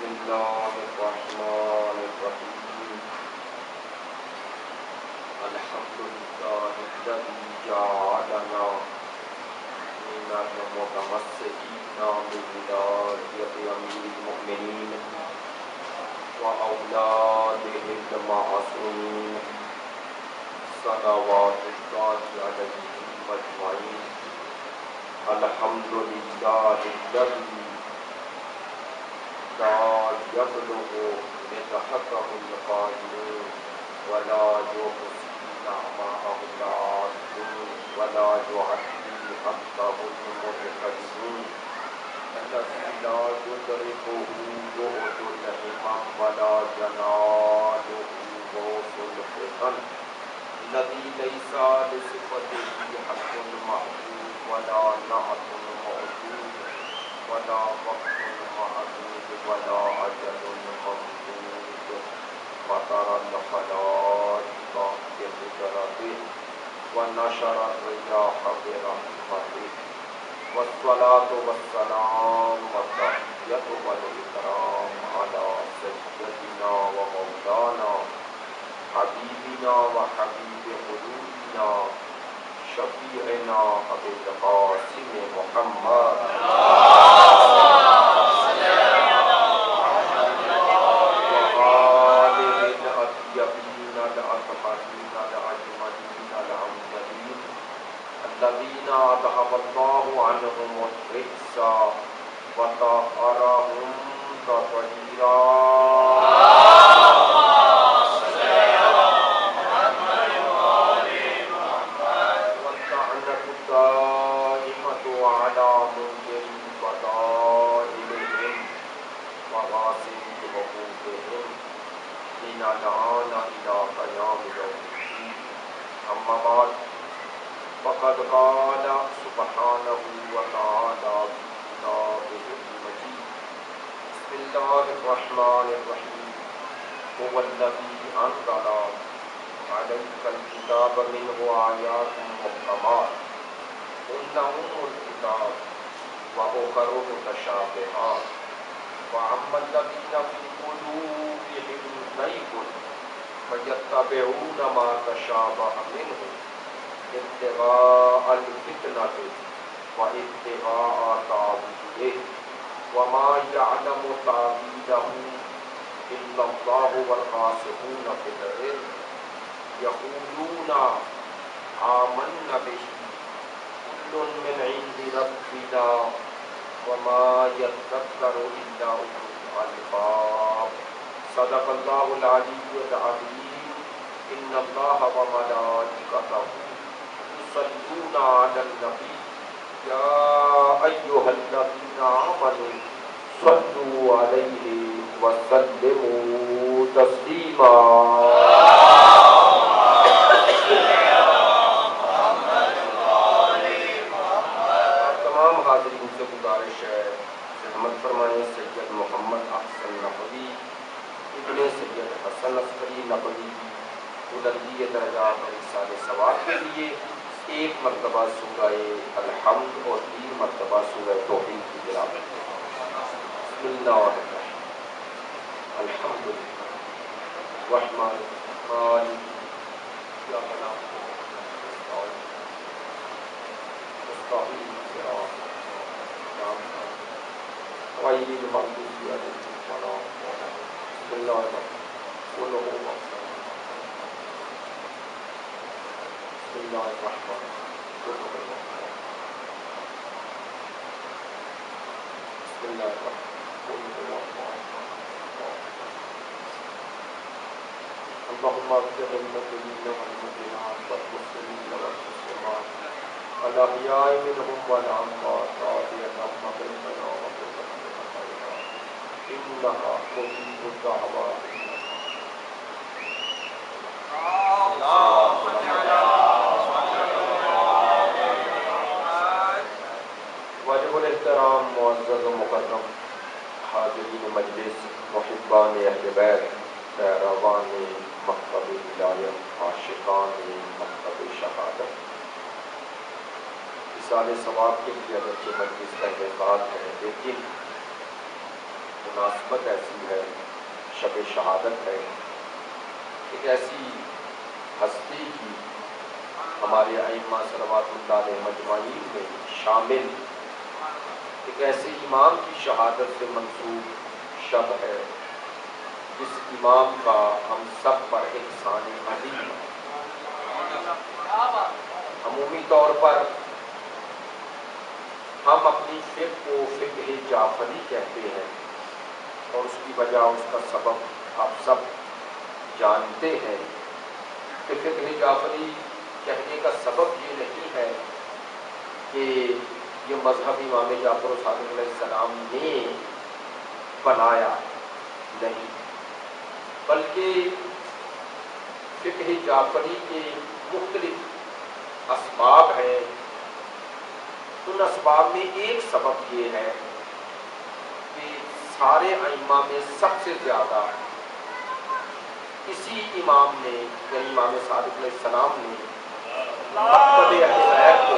الله الرحمن الرحيم الحمد لله الذي جعلنا من المتمسكين بولاية أمير المؤمنين وأولاده المعصومين صلوات الله عليهم أجمعين. الحمد لله الذي لا يبلغ مدحته القائلون ولا يحصي نعماءه العالمون ولا يعدي حقه المتكبرون الذي لا يدركه جهد الهمم ولا يناله غوث الفتن الذي ليس لصفته حق محدود ولا نعت موجود ولا وقت معدود ولا أجل ممدود فطر الخلائق بقدرته ونشر الرياح برحمته والصلاة والسلام والتحية والإكرام على سيدنا ومولانا حبيبنا وحبيب قلوبنا شفيعنا أبي القاسم محمد وآله الأطيبين الأطهرين الأجملين الأمجدين الذين أذهب الله عنهم الرجس وطهرهم تطهيرا. أما بعد فقد قال سبحانه وتعالى بكتابه المجيد بسم الله الرحمن الرحيم هو الذي أنزل عليك الكتاب منه آيات محكمات هن أم الكتاب وأخر متشابهات وأما الذين في قلوبهم زيغ فيتبعون ما تشابه منه ابتغاء الفتنة وابتغاء تأويله وما يعلم تأويله إلا الله والراسخون في العلم يقولون آمنا به كل من عند ربنا وما يذكر إلا أولو الألباب. صدق الله العلي العظيم. إن الله وملائكته يصلون على النبي يا أيها الذين آمنوا صلوا عليه وسلموا تسليما. تمام حاضرین سے گزارش ہے رحمت فرمائیں سید محمد احسن نقوی ابن سید حسن عسکری نقوی بلندی درجات اور احسان ثواب کے لیے ایک مرتبہ سورہ الحمد اور 3 مرتبہ سورہ توحید کی تلاوت کریں. بسم اللہ الرحمن الحمد للہ الرحمن الرحیم یا بنا مستقیم صراط غیر المغضوب علیہم ولا الضالین. بسم اللہ الرحمن الرحیم. بسم اللہ الرحمن الرحیم. بسم اللہ الرحمن اللهم اغفر للمؤمنين والمؤمنات والمسلمين والمسلمات الأحياء منهم والأموات اللهم اغفر لنا واغفر لنا إنها مجيب الدعوات. واجب الاحترام معزز و مکرم حاضرین مجلس محبان اہل بیت پیروان مکتب ولایت عاشقان مکتب شہادت اصال ثواب کے لیے اگرچہ مجلس کا انعقاد ہے لیکن مناسبت ایسی ہے، شب شہادت ہے، ایک ایسی ہستی کی ہمارے ائمہ صلوات اللہ علیہ مجمعین میں شامل ایک ایسے امام کی شہادت سے منسوب شب ہے جس امام کا ہم سب پر احسان عظیم ہے۔ عمومی طور پر ہم اپنی فقہ کو فقہ جعفری کہتے ہیں، اور اس کی وجہ، اس کا سبب آپ سب جانتے ہیں کہ فقہ جعفری کہنے کا سبب یہ نہیں ہے کہ یہ مذہب امام جعفر صادق علیہ السلام نے بنایا، نہیں، بلکہ فقہ جعفری کے مختلف اسباب ہیں۔ ان اسباب میں ایک سبب یہ ہے کہ سارے ائمہ میں سب سے زیادہ اسی امام نے، یعنی امام صادق علیہ السلام نے مکتب اہل بیت کو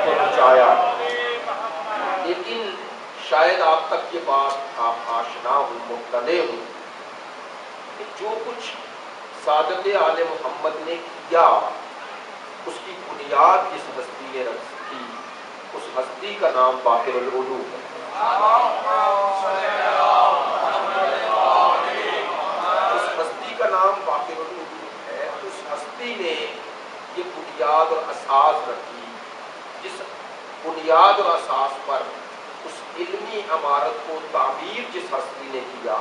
پہنچایا۔ لیکن شاید آپ تک یہ بات آپ آشنا ہوں، مطلع ہوں کہ جو کچھ صادق آل محمد نے کیا، اس کی بنیاد جس ہستی نے رکھی، اس ہستی کا نام باقر العلوم ہے۔ اس ہستی کا نام باقر العلوم ہے۔ اس ہستی نے یہ بنیاد اور اساس رکھی، جس بنیاد اور اساس پر اس علمی عمارت کو تعمیر جس ہستی نے کیا،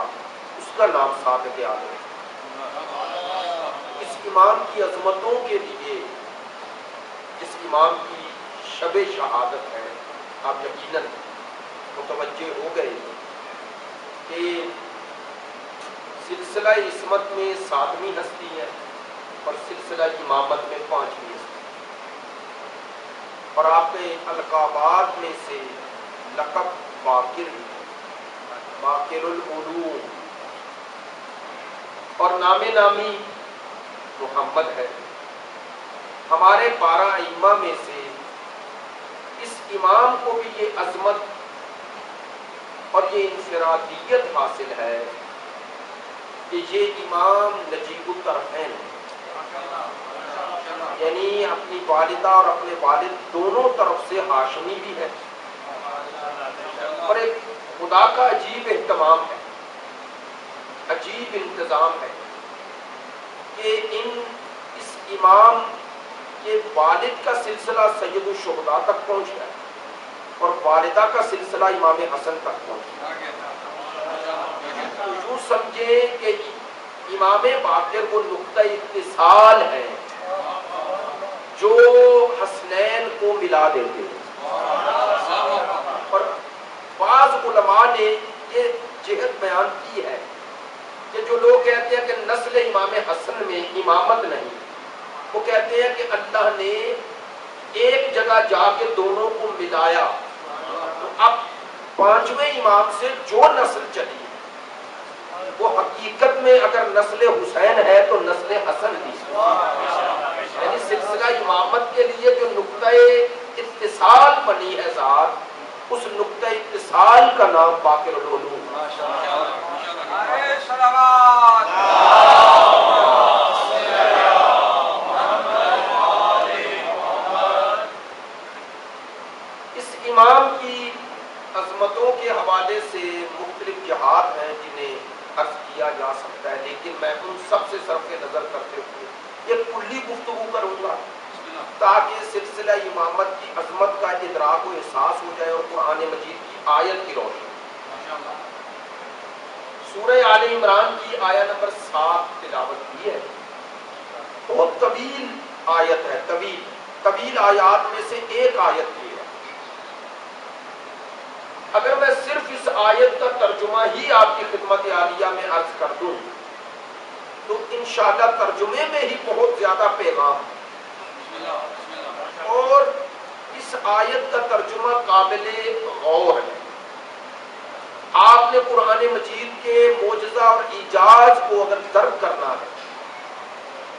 اس کا نام صادق آل ہے۔ اس امام کی عظمتوں کے لیے، جس امام کی شب شہادت ہے، آپ یقیناً متوجہ ہو گئے کہ سلسلہ عصمت میں 7ویں ہستی ہے اور سلسلہ امامت میں 5ویں ہستی، اور آپ کے القابات میں سے لقب باقر باقر العلوم اور نام نامی محمد ہے۔ ہمارے 12 ائمہ میں سے اس امام کو بھی یہ عظمت اور یہ انفرادیت حاصل ہے کہ یہ امام نجیب الطرفین ہے، یعنی اپنی والدہ اور اپنے والد دونوں طرف سے ہاشمی بھی ہے، اور ایک خدا کا عجیب اہتمام ہے، عجیب انتظام ہے کہ اس امام کے والد کا سلسلہ سید الشہداء تک پہنچ گیا اور والدہ کا سلسلہ امام حسن تک پہنچ گیا۔ تو یوں سمجھیں کہ امام باقر وہ نقطہ اتصال ہے جو حسنین کو ملا دیتے ہیں، اور بعض علماء نے یہ جہت بیان کی ہے کہ جو لوگ کہتے ہیں کہ نسل امام حسن میں امامت نہیں، وہ کہتے ہیں کہ اللہ نے ایک جگہ جا کے دونوں کو ملایا، تو اب 5ویں امام سے جو نسل چلی وہ حقیقت میں اگر نسل حسین ہے تو نسل حسن بھی، یعنی سلسلہ امامت کے لیے جو نقطہ اتصال بنی ہے ذات، اس نقطہ اتصال کا نام باقر العلوم۔ اس امام کی عظمتوں کے حوالے سے مختلف جہات ہیں جنہیں عرض کیا جا سکتا ہے، لیکن میں ان سب سے صرف نظر کرتے ہوئے ایک کلی گفتگو کروں گا تاکہ سلسلہ امامت کی عظمت کا ادراک و احساس ہو جائے اور قرآن مجید کی آیت کی روشنی۔ سورہ آل عمران کی آیت نمبر 7 تلاوت کی ہے، بہت طویل آیت ہے، طویل آیات میں سے ایک آیت کی ہے۔ اگر میں صرف اس آیت کا ترجمہ ہی آپ کی خدمت عالیہ میں عرض کر دوں تو انشاءاللہ ترجمے میں ہی بہت زیادہ پیغام ہے، اور اس آیت کا ترجمہ قابل غور ہے۔ آپ نے قرآن مجید کے معجزہ اور اعجاز کو اگر درک کرنا ہے،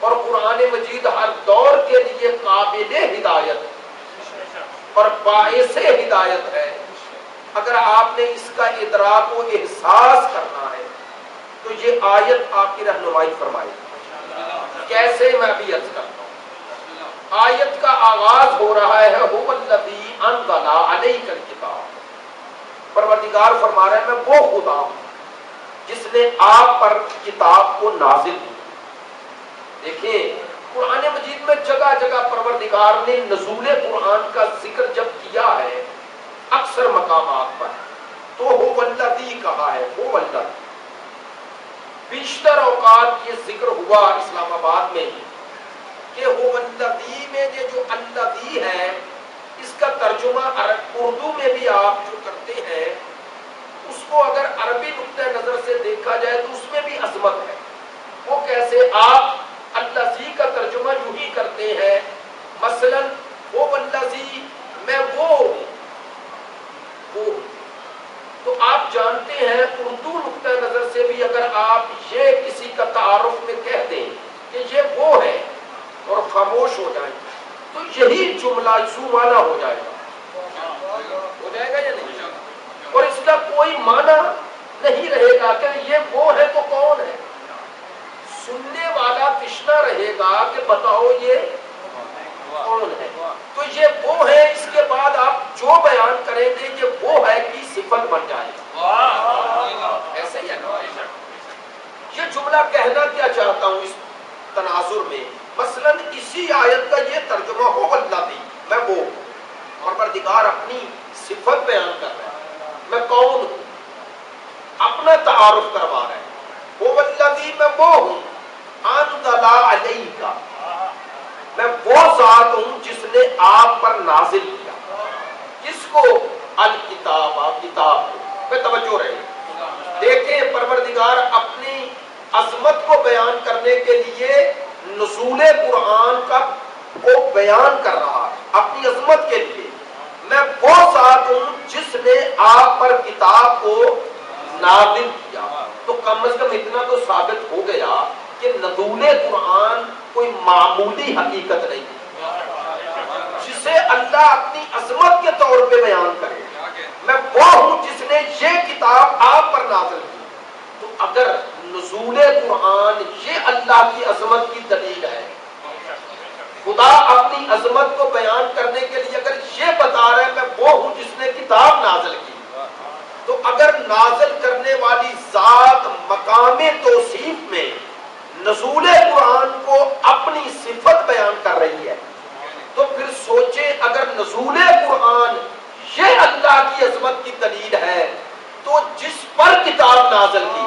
اور قرآن مجید ہر دور کے لیے قابل ہدایت اور باعث ہدایت ہے، اگر آپ نے اس کا ادراک و احساس کرنا ہے تو یہ آیت آپ کی رہنمائی فرمائے گی۔ کیسے؟ میں ابھی عرض کرتا ہوں۔ آیت کا آغاز ہو رہا ہے هو الذی انزل علیک الکتاب، پروردگار فرما رہے ہیں میں وہ خدا ہوں جس نے آپ پر کتاب کو نازل کی۔ دیکھیں قرآن مجید میں جگہ جگہ پروردگار نے نزول قرآن کا ذکر جب کیا ہے اکثر مقامات پر تو هو الذی کہا ہے، هو الذی۔ بیشتر اوقات یہ ذکر ہوا اسلام آباد میں کہ هو الذی میں یہ جو الذی ہے اس کا ترجمہ اردو میں بھی آپ جو کرتے ہیں اس کو اگر عربی نقطہ نظر سے دیکھا جائے تو اس میں بھی عظمت ہے۔ وہ کیسے؟ آپ الذی کا ترجمہ یوں ہی کرتے ہیں، مثلا وہ الذی میں وہ ہوں، تو آپ جانتے ہیں اردو نقطہ نظر سے بھی اگر آپ یہ کسی کا تعارف میں کہہ دیں کہ یہ وہ ہے اور خاموش ہو جائیں تو یہی جملہ معنی ہو جائے گا یا نہیں؟ اور اس کا کوئی معنی نہیں رہے گا کہ یہ وہ ہے تو کون ہے۔ سننے والا تشنا رہے گا کہ بتاؤ یہ کون ہے، تو یہ وہ ہے اس کے بعد آپ جو بیان کریں گے یہ وہ ہے کی صفت بن جائے گا۔ ایسے ہی ہے نا؟ یہ جملہ کہنا کیا چاہتا ہوں اس تناظر میں، مثلا اسی آیت کا یہ ترجمہ ہو الذی میں وہ ہوں، پروردگار اپنی صفت بیان کر رہا ہے، میں کون ہوں، اپنا تعارف کروا رہا ہے۔ هو الذی میں وہ ہوں، انزل علیک میں وہ ذات ہوں جس نے آپ پر نازل کیا۔ کس کو؟ الکتاب، کتاب کو۔ پہ توجہ رہے، دیکھیں پروردگار اپنی عظمت کو بیان کرنے کے لیے نزول قرآن کا کو بیان کر رہا ہے اپنی عظمت کے لیے۔ میں وہ ذات ہوں جس نے آپ پر کتاب کو نازل کیا۔ تو کم از کم اتنا تو ثابت ہو گیا کہ نزول قرآن کوئی معمولی حقیقت نہیں جسے اللہ اپنی عظمت کے طور پہ بیان کرے۔ میں وہ ہوں جس نے یہ کتاب آپ پر نازل کی۔ تو اگر نزول قرآن یہ اللہ کی عظمت کی دلیل ہے، خدا اپنی عظمت کو بیان کرنے کے لیے اگر یہ بتا رہا ہے میں وہ ہوں جس نے کتاب نازل کی، تو اگر نازل کرنے والی ذات مقام توصیف میں نزول قرآن کو اپنی صفت بیان کر رہی ہے تو پھر سوچیں اگر نزول قرآن یہ اللہ کی عظمت کی دلیل ہے تو جس پر کتاب نازل کی،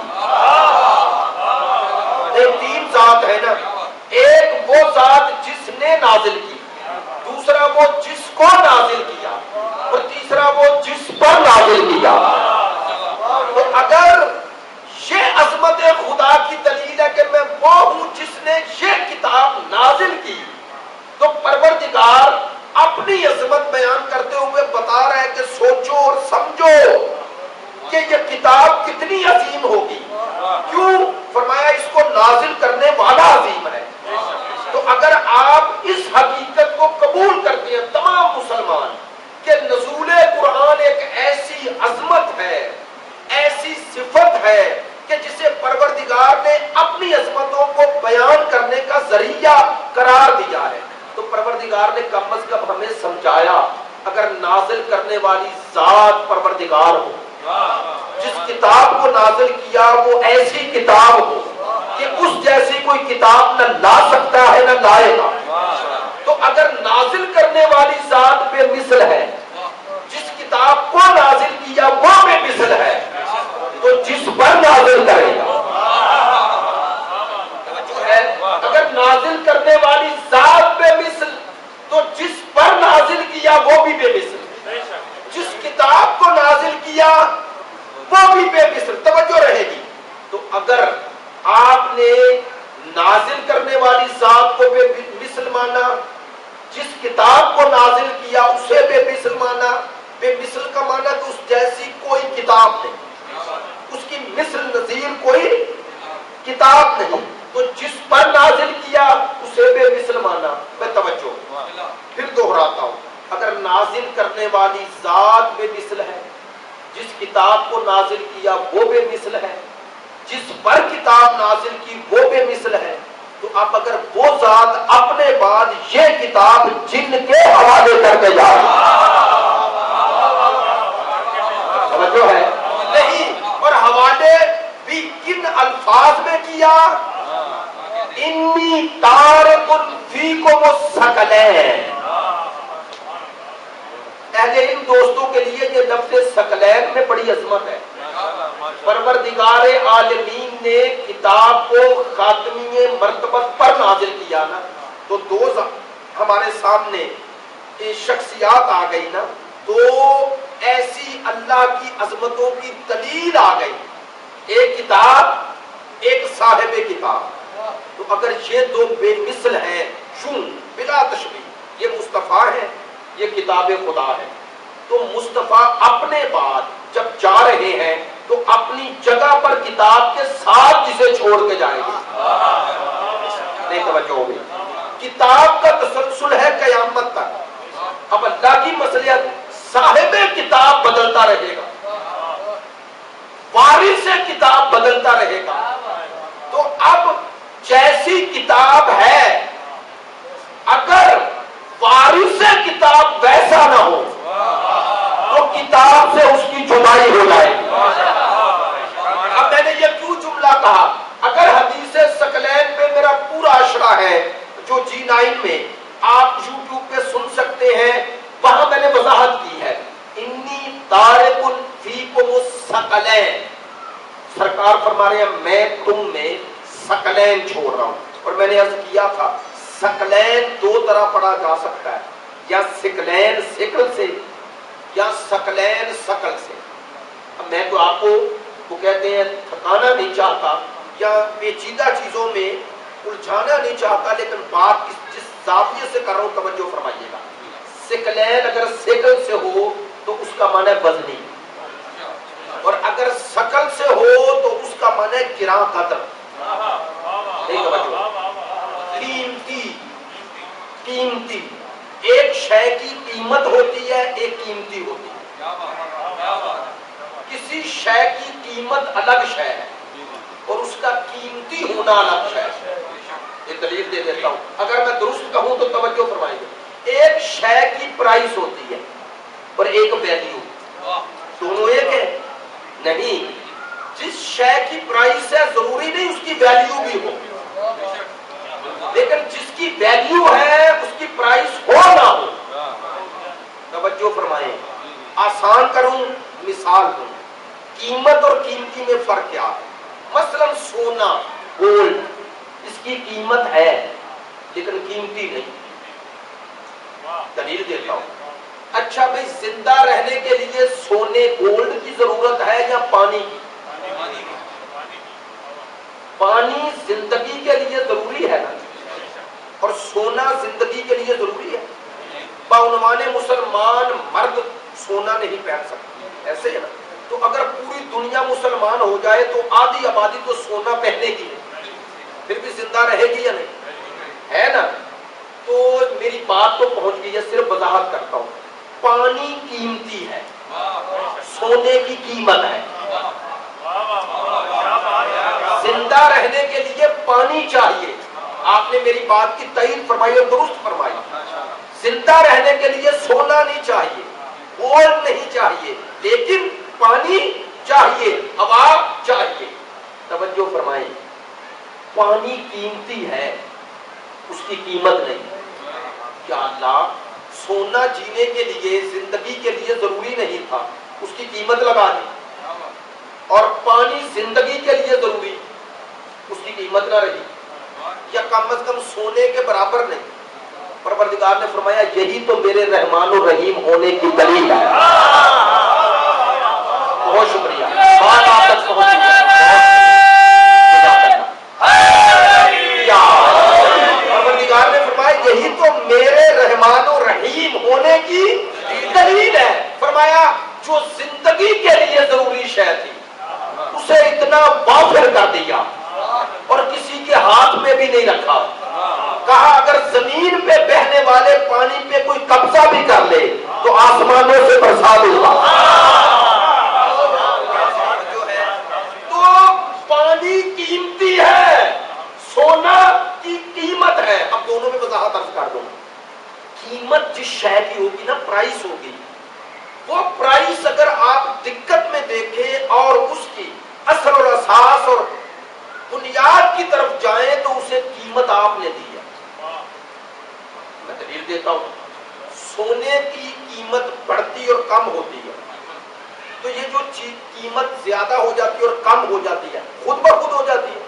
تین ذات ہے نا، ایک وہ ذات جس نے نازل کی، دوسرا وہ جس کو نازل کیا، اور تیسرا وہ جس پر نازل کیا۔ تو اگر یہ عظمت خدا کی دلیل ہے کہ میں وہ ہوں جس نے یہ کتاب نازل کی، تو پروردگار اپنی عظمت بیان کرتے ہوئے بتا رہا ہے کہ سوچو اور سمجھو کہ یہ کتاب کتنی عظیم ہوگی۔ کیوں؟ فرمایا اس کو نازل کرنے والا عظیم ہے۔ تو اگر آپ اس حقیقت کو قبول کرتے ہیں تمام مسلمان کہ نزول قرآن ایک ایسی عظمت ہے، ایسی صفت ہے کہ جسے پروردگار نے اپنی عظمتوں کو بیان کرنے کا ذریعہ قرار دیا ہے، تو پروردگار نے کم از کم ہمیں سمجھایا اگر نازل کرنے والی ذات پروردگار ہو، جس کتاب کو نازل کیا وہ ایسی کتاب ہو کہ اس جیسی کوئی کتاب نہ لا سکتا ہے نہ لائے گا، تو اگر نازل کرنے والی ذات بے مثل ہے، جس کتاب کو نازل کیا وہ بے مثل ہے، تو جس پر نازل کرے گا اگر نازل کرنے والی ذات بے مثل تو جس پر نازل کیا وہ بھی بے مثل، جس کتاب کو نازل کیا وہ بھی بے مثل۔ توجہ رہے گی۔ تو اگر آپ نے نازل کرنے والی ذات کو بے مثل مانا، جس کتاب کو نازل کیا اسے بے مثل مانا، بے مثل کا مانا کہ اس جیسی کوئی کتاب نہیں، اس کی مثل نظیر کوئی کتاب نہیں، تو جس پر نازل کیا اسے بے مثل مانا۔ میں توجہ پھر دوہراتا ہوں، اگر نازل کرنے والی ذات بے مثل ہے جس کتاب کو نازل کیا وہ بے مثل ہے، جس پر کتاب نازل کی وہ بے مثل ہے، تو اب اگر وہ ذات اپنے بعد یہ کتاب جن کے حوالے کر کے جا رہی توجہ ہے نہیں، اور حوالے بھی کن الفاظ میں کیا؟ انی تارک فیکم الثقلین۔ اہل علم دوستوں کے لیے یہ لفظ ثقلین میں بڑی عظمت ہے۔ پروردگار عالمین نے کتاب کو خاتمی مرتبت پر نازل کیا نا، تو دو ہمارے سامنے شخصیات آ گئی نا، تو ایسی اللہ کی عظمتوں کی دلیل آ گئی، ایک کتاب ایک صاحب کتاب۔ تو اگر یہ دو بے مثل ہیں چون بلا تشبیہ، یہ مصطفیٰ ہے یہ کتاب خدا ہے، تو مصطفیٰ اپنے بعد جب جا رہے ہیں تو اپنی جگہ پر کتاب کے ساتھ جسے چھوڑ کے جائیں گے۔ نہیں توجہ ہوگی، کتاب کا تسلسل ہے قیامت تک۔ اب اللہ کی مصلحت، صاحب کتاب بدلتا رہے گا، وارث کتاب بدلتا رہے گا، تو اب جیسی کتاب ہے اگر وارث کتاب ویسا نہ ہو تو کتاب سے اس کی جدائی ہو جائے گی۔ اب میں نے یہ کیوں جملہ کہا؟ اگر حدیث ثقلین پہ میرا پورا اشرا ہے جو G9 میں آپ یوٹیوب پہ سن سکتے ہیں، وہاں میں نے وضاحت کی ہے، انی تارک فیکم الثقلین، سرکار فرما رہے ہیں میں تم میں ثقلین چھوڑ رہا ہوں۔ اور میں نے عرض کیا تھا ثقلین دو طرح پڑھا جا سکتا ہے، یا ثقلین ثقل سے یا ثقلین ثقل سے۔ اب میں تو آپ کو وہ کہتے ہیں تھکانا نہیں چاہتا یا پیچیدہ چیزوں میں الجھانا نہیں چاہتا، لیکن بات جس زاویے سے کر رہا ہوں توجہ فرمائیے گا۔ ثقلین اگر ثقل سے ہو تو اس کا معنی ہے وزنی، اور اگر ثقل سے ہو تو اس کا معنی ہے گراں قدر۔ قیمتی، قیمتی، ایک شے کی قیمت ہوتی ہے، ایک قیمتی ہوتی ہے۔ کسی شے کی قیمت الگ شے ہے اور اس کا قیمتی ہونا الگ شے ہے۔ یہ دلیل دے دیتا ہوں، اگر میں درست کہوں تو توجہ فرمائیں گے۔ ایک شے کی پرائس ہوتی ہے اور ایک ویلیو، دونوں ایک ہے نہیں۔ جس شے کی پرائس ہے ضروری نہیں اس کی ویلیو بھی ہو، لیکن جس کی ویلیو ہے اس کی پرائس ہو نہ ہو۔ توجہ فرمائیں، آسان کروں مثال دوں، قیمت اور قیمتی میں فرق کیا ہے؟ مثلا سونا، گولڈ، اس کی قیمت ہے لیکن قیمتی نہیں۔ دلیل دیتا ہوں، اچھا بھائی زندہ رہنے کے لیے سونے گولڈ کی ضرورت ہے یا پانی کی؟ پانی زندگی کے لیے ضروری ہے نا، اور سونا زندگی کے لیے ضروری ہے۔ بعنوان مسلمان مرد سونا نہیں پہن سکتا، ایسے ہے نا؟ تو اگر پوری دنیا مسلمان ہو جائے تو آدھی آبادی تو سونا پہنے گی نہیں، پھر بھی زندہ رہے گی یا نہیں؟ ہے نا؟ تو میری بات تو پہنچ گئی ہے، صرف وضاحت کرتا ہوں۔ پانی قیمتی ہے، سونے کی قیمت ہے۔ زندہ رہنے کے لیے پانی چاہیے، آپ نے میری بات کی تائید فرمائی اور درست فرمائی۔ زندہ رہنے کے لیے سونا نہیں چاہیے، گولڈ نہیں چاہیے، لیکن پانی چاہیے، ہوا چاہیے۔ توجہ فرمائیں، پانی قیمتی ہے، اس کی قیمت نہیں۔ کیا اللہ سونا جینے کے لیے، زندگی کے لیے ضروری نہیں تھا، اس کی قیمت لگا دی، اور پانی زندگی کے لیے ضروری، اس کی قیمت نہ رہی، یا کم از کم سونے کے برابر نہیں؟ پروردگار نے فرمایا یہی تو میرے رحمان الرحیم ہونے کی دلیل ہے۔ بہت شکریہ، بات آپ تک پہنچی ہے۔ پروردگار نے فرمایا یہی تو میرے رحمان الرحیم ہونے کی دلیل ہے۔ فرمایا جو زندگی کے لیے ضروری شے تھی اسے اتنا وافر کر دیا اور کسی کے ہاتھ میں بھی نہیں رکھا۔ کہا اگر زمین پہ بہنے والے پانی پہ کوئی قبضہ بھی کر لے تو آسمانوں سے برسات ہوگا۔ پرائس ہوگی. وہ پرائس اگر آپ دقت میں دیکھیں اور اس کی اثر اور اساس اور بنیاد کی طرف جائیں تو اسے قیمت آپ نے دی ہے. میں دلیل دیتا ہوں. سونے کی قیمت بڑھتی اور کم ہوتی ہے تو یہ جو چیز قیمت زیادہ ہو جاتی ہے اور کم ہو جاتی ہے خود بخود ہو جاتی ہے؟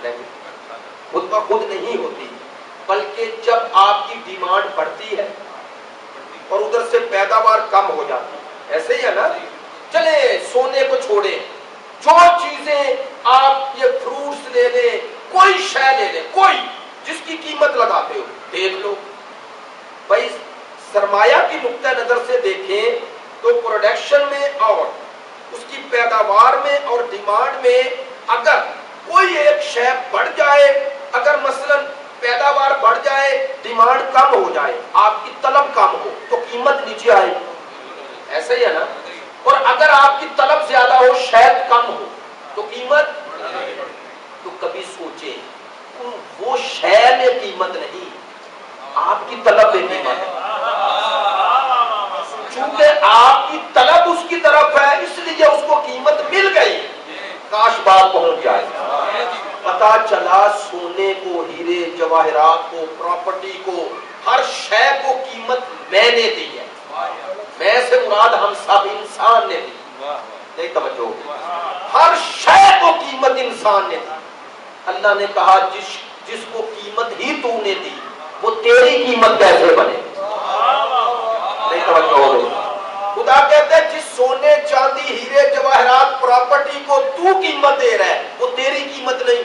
لیکن خود بخود نہیں ہوتی، بلکہ جب آپ کی ڈیمانڈ بڑھتی ہے اور ادھر سے پیداوار کم ہو جاتی ہے. ایسے ہی ہے نا. چلے سونے کو چھوڑیں، جو چیزیں آپ یہ فروٹس لے لیں، کوئی شے لے لیں، کوئی جس کی قیمت لگاتے ہو دیکھ لو بھائی. سرمایہ کی نقطہ نظر سے دیکھیں تو پروڈکشن میں اور اس کی پیداوار میں اور ڈیمانڈ میں اگر کوئی ایک شے بڑھ جائے، اگر مثلا پیداوار بڑھ جائے ڈیمانڈ کم ہو جائے، آپ کی طلب کم ہو تو قیمت نیچے آئے. ایسا ہی ہے نا. اور اگر آپ کی طلب زیادہ ہو شاید کم ہو تو قیمت. تو کبھی سوچیں وہ شے میں قیمت نہیں، آپ کی طلب میں قیمت ہے. چونکہ آپ کی طلب اس کی طرف ہے اس لیے اس کو قیمت مل گئی. کاش بات پہنچ جائے. پتا چلا سونے کو، ہیرے جواہرات کو، پراپرٹی کو، ہر شے کو قیمت میں نے دی ہے. میں سے مراد ہم سب انسان نے دی. نہیں توجہ. ہر شے کو قیمت انسان نے دی. اللہ نے کہا جس کو قیمت ہی تو نے دی وہ تیری قیمت کیسے بنے؟ نہیں توجہ ہو رہی. خدا کہتے ہیں جس سونے چاندی ہیرے جواہرات پراپرٹی کو تو قیمت دے رہا ہے وہ تیری قیمت نہیں.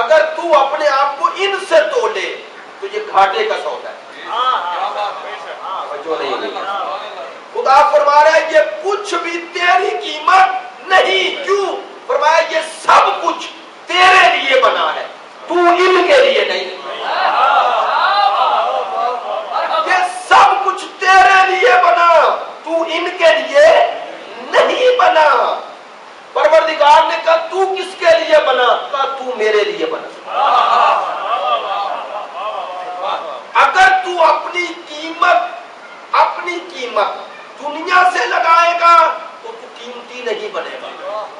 اگر تو اپنے آپ کو ان سے تولے تو یہ گھاٹے کا سودا ہے. خدا فرما رہا ہے یہ کچھ بھی تیری قیمت نہیں. کیوں؟ فرمایا یہ سب کچھ تیرے لیے بنا ہے، تو ان کے لیے نہیں. یہ سب کچھ تیرے لیے بنا، تو ان کے لیے نہیں بنا. پروردگار نے کہا تو کس کے لیے بنا؟ کہا تو میرے لیے بنا. اگر تو اپنی قیمت دنیا سے لگائے گا تو تو قیمتی نہیں بنے گا.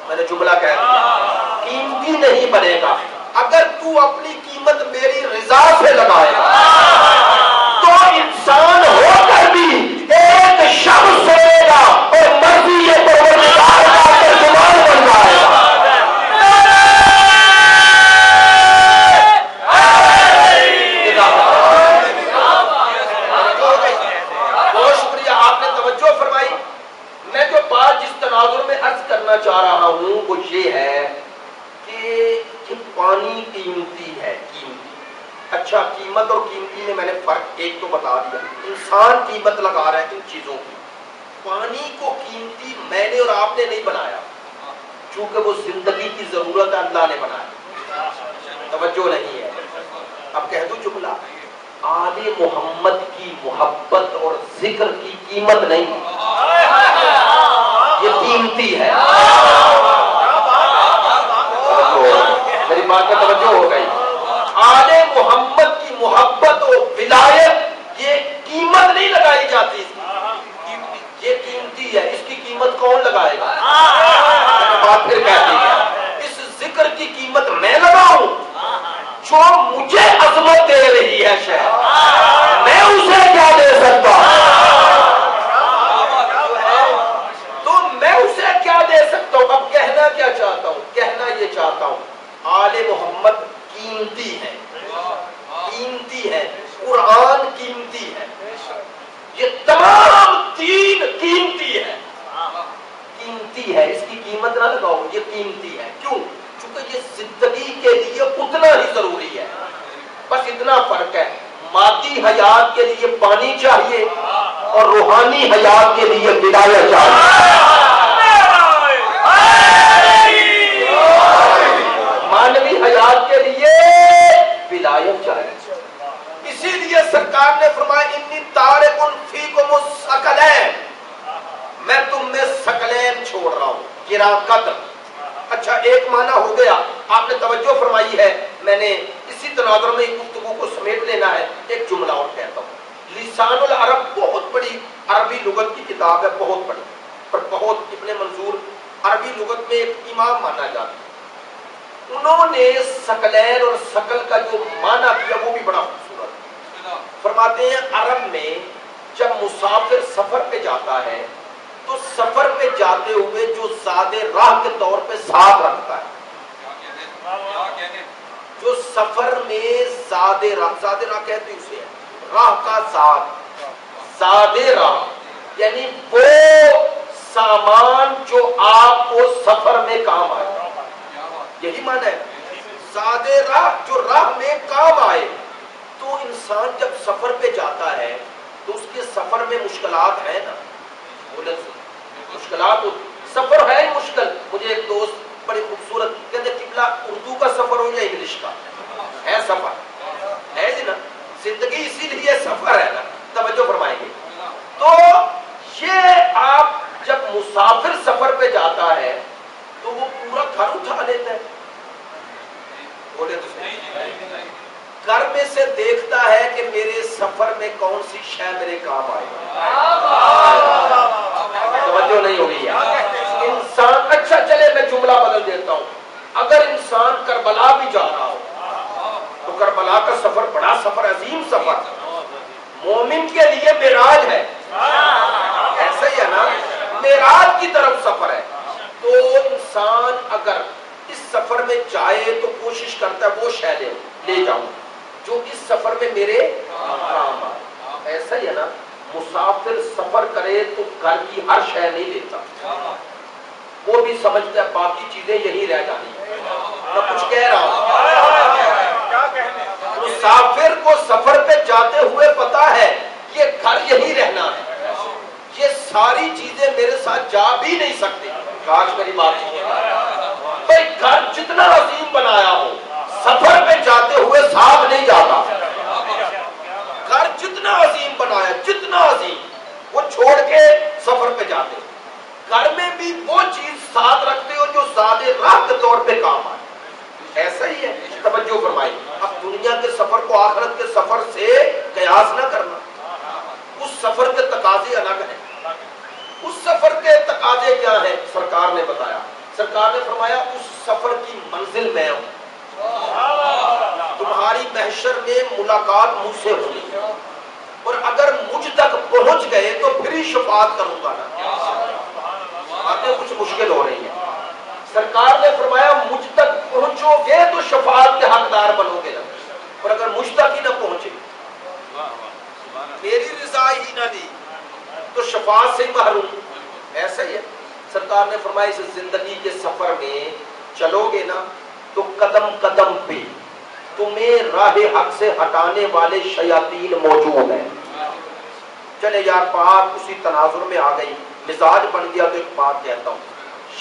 میں نے جملہ کہہ دیا، قیمتی نہیں بنے گا. اگر تو اپنی قیمت میری رضا سے لگائے گا تو انسان ہو کر بھی ایک شخص سوئے گا اور مرضی یہ پروردگار کا ترجمان بن جائے گا. میں جو بات جس تناظر میں عرض کرنا چاہ رہا ہوں وہ یہ ہے کہ پانی قیمتی ہے. قیمتی. اچھا قیمت اور قیمتی میں نے فرق ایک تو بتا دیا. انسان قیمت لگا رہا ہے ان چیزوں کی. پانی کو قیمتی میں نے اور آپ نے نہیں بنایا، چونکہ وہ زندگی کی ضرورت ہے اللہ نے بنایا. توجہ نہیں ہے. اب کہہ دوں جملہ، آل محمد کی محبت اور ذکر کی قیمت نہیں، یہ قیمتی ہے. میری بات کا توجہ ہو گئی. آل محمد کی محبت اور ولایت یہ قیمت نہیں لگائی جاتی، یہ قیمتی ہے. اس کی قیمت کون لگائے گا؟ بات پھر کہتی ہے اس ذکر کی قیمت میں لگاؤں جو مجھے عظمت دے رہی ہے شہر، میں اسے کیا دے سکتا تو میں اسے کیا دے سکتا ہوں؟ اب کہنا کیا چاہتا ہوں؟ کہنا یہ چاہتا ہوں آل محمد قیمتی ہے. قیمتی ہے. قرآن قیمتی ہے. یہ تمام دین قیمتی ہے. قیمتی ہے. اس کی قیمت نہ لگاؤ، یہ قیمتی ہے. کیوں؟ چونکہ یہ زندگی کے لیے اتنا ہی ضروری ہے. بس اتنا فرق ہے. مادی حیات کے لیے پانی چاہیے اور روحانی حیات کے لیے ولایت چاہیے. مانوی حیات کے لیے ولایت چاہیے. اسی لیے سرکار نے فرمایا انی تارک فیکم الثقلین، میں تم میں ثقلین چھوڑ رہا ہوں. گرا قدر. اچھا ایک معنی ہو گیا. آپ نے توجہ فرمائی ہے. میں نے اسی تناظر میں گفتگو کو سمیٹ لینا ہے. ایک جملہ اور کہتا ہوں. لسان العرب بہت بڑی عربی لغت کی کتاب ہے، بہت بڑی، اور بہت ابن منظور عربی لغت میں ایک امام مانا جاتا ہے. انہوں نے ثقلین اور ثقل کا جو معنی کیا وہ بھی بڑا خوبصورت. فرماتے ہیں عرب میں جب مسافر سفر پہ جاتا ہے تو سفر پہ جاتے ہوئے جو زاد راہ کے طور پہ ساتھ رکھتا ہے، جو سفر میں زاد راہ کہتے اسے ہے، راہ کا زاد راہ، یعنی وہ سامان جو آپ کو سفر میں کام آئے، یہی معنی ہے زاد راہ، جو راہ میں کام آئے. تو انسان جب سفر پہ جاتا ہے تو اس کے سفر میں مشکلات ہیں نا، بولے مشکلات، سفر ہے مشکل. مجھے ایک دوست بڑی خوبصورت کہتے قبلہ اردو کا سفر ہو یا انگلش کا ہے، سفر ہے جی نا، زندگی اسی لیے سفر ہے نا، توجہ فرمائیں گے. تو یہ آپ جب مسافر سفر پہ جاتا ہے تو وہ پورا گھر اٹھا لیتا ہے، بولے تو صحیح، گھر میں سے دیکھتا ہے کہ میرے سفر میں کون سی شے میرے کام آئے. توجہ نہیں ہوگی یار. انسان، اچھا چلے میں جملہ بدل دیتا ہوں، اگر انسان کربلا بھی جا رہا ہو تو کربلا کا سفر بڑا سفر، عظیم سفر، مومن کے لیے معراج ہے، ایسا ہی ہے نا، معراج کی طرف سفر ہے. تو انسان اگر اس سفر میں جائے تو کوشش کرتا ہے وہ شے لے جاؤں جو اس سفر میں میرے کام آئے. ایسا ہی ہے نا، مسافر سفر کرے تو گھر کی ہر شے نہیں لیتا، وہ بھی سمجھتا ہے باقی چیزیں یہی رہ جانی. میں کچھ کہہ رہا ہوں، مسافر کو سفر پہ جاتے ہوئے پتا ہے یہ گھر یہی رہنا ہے، یہ ساری چیزیں میرے ساتھ جا بھی نہیں سکتی. کاش میری بات بھائی، گھر جتنا عظیم بنایا ہو سفر پہ جاتے ہوئے ساتھ نہیں جاتا. گھر جتنا عظیم بنایا، جتنا عظیم، وہ چھوڑ کے سفر پہ جاتے. گھر میں بھی وہ چیز ساتھ رکھتے ہو جو زاد راہ کے طور پہ کام آئے. ایسا ہی ہے، توجہ فرمائی. اب دنیا کے سفر کو آخرت کے سفر سے قیاس نہ کرنا، اس سفر کے تقاضے الگ ہیں. اس سفر کے تقاضے کیا ہیں؟ سرکار نے بتایا، سرکار نے فرمایا اس سفر کی منزل میں ہوں، تمہاری محشر میں ملاقات مجھ سے ہوئی، اور اگر مجھ تک پہنچ گئے تو پھر ہی شفاعت کروں گا نا. باتیں کچھ مشکل ہو رہی ہیں. سرکار نے فرمایا مجھ تک پہنچو گے تو شفاعت کے حقدار بنو گے نا، اور اگر مجھ تک ہی نہ پہنچے، میری رضا ہی نہ دی تو شفاعت سے محروم. ایسا ہی ہے. سرکار نے فرمایا اس زندگی کے سفر میں چلو گے نا تو قدم قدم پہ تمہیں راہ حق سے ہٹانے والے شیاطین موجود ہیں. چلے یار بات اسی تناظر میں آ گئی، مزاج بن گیا تو ایک بات کہتا ہوں.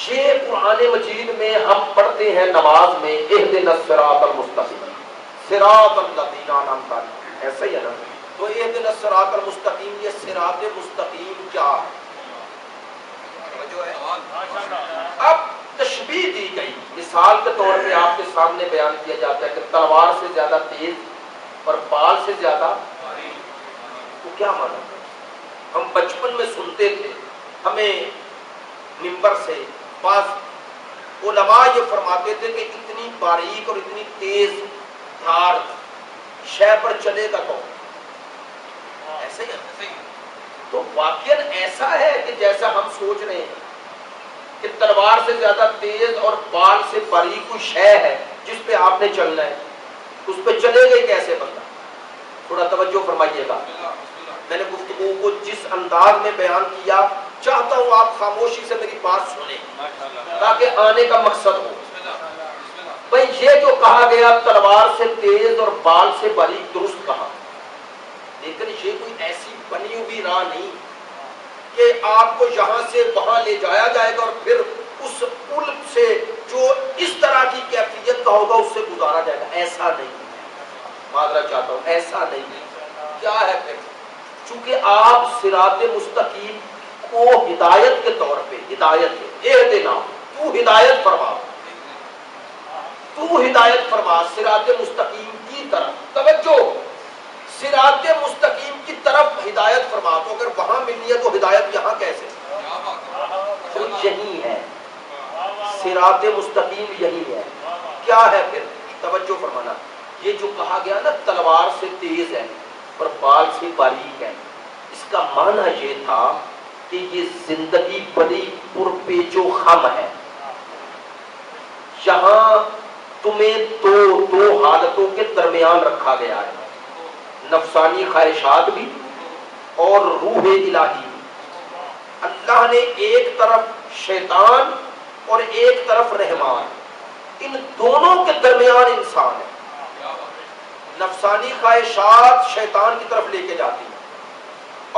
یہ قرآن مجید میں ہم پڑھتے ہیں نماز میں اہدنا الصراط المستقیم، صراط الذین انعمت علیہم، ایسا ہی ہے نا. تو اہدنا الصراط المستقیم، یہ صراط مستقیم کیا ہے؟ اب تشبیہ دی گئی، مثال کے طور پہ آپ کے سامنے بیان کیا جاتا ہے کہ تلوار سے زیادہ تیز اور بال سے زیادہ، تو کیا مانا؟ ہم بچپن میں سنتے تھے، ہمیں منبر سے بعض علماء یہ فرماتے تھے کہ اتنی باریک اور اتنی تیز دھار شے پر چلے گا تو ایسا ہی ہے. تو واقعاً ایسا ہے کہ جیسا ہم سوچ رہے ہیں کہ تلوار سے زیادہ تیز اور بال سے باریک کوئی شے ہے جس پہ آپ نے چلنا ہے، اس پہ چلے گئے کیسے بندہ؟ تھوڑا توجہ فرمائیے گا. میں نے گفتگو کو جس انداز میں بیان کیا چاہتا ہوں آپ خاموشی سے میری بات سنیں تاکہ آنے کا مقصد ہو. بھئی یہ جو کہا گیا تلوار سے تیز اور بال سے باریک، درست کہا، لیکن یہ کوئی ایسی بنی ہوئی راہ نہیں کہ آپ کو یہاں سے وہاں لے جایا جائے گا اور پھر اس پل سے جو اس طرح کی کیفیت کا ہوگا اس سے گزارا جائے گا. ایسا نہیں، معذرت چاہتا ہوں، ایسا نہیں. کیا ہے پھر؟ چونکہ آپ صراط مستقیم کو ہدایت کے طور پہ، ہدایت اہدنا، تو ہدایت فرما، تو ہدایت فرما صراط مستقیم کی طرف. توجہ، صراط مستقیم کی طرف ہدایت فرما. تو اگر وہاں ملنی ہے تو ہدایت یہاں کیسے؟ تو یہی ہے صراط مستقیم، یہی ہے. کیا ہے پھر؟ توجہ فرمانا. یہ جو کہا گیا نا تلوار سے تیز ہے اور بال سے باریک ہے، اس کا معنی یہ تھا کہ یہ زندگی بڑی پرپیچ و خم ہے. یہاں تمہیں دو حالتوں کے درمیان رکھا گیا ہے، نفسانی خواہشات بھی اور روح الہی بھی. اللہ نے ایک طرف شیطان اور ایک طرف رحمان، ان دونوں کے درمیان انسان ہے. نفسانی خواہشات شیطان کی طرف لے کے جاتی ہیں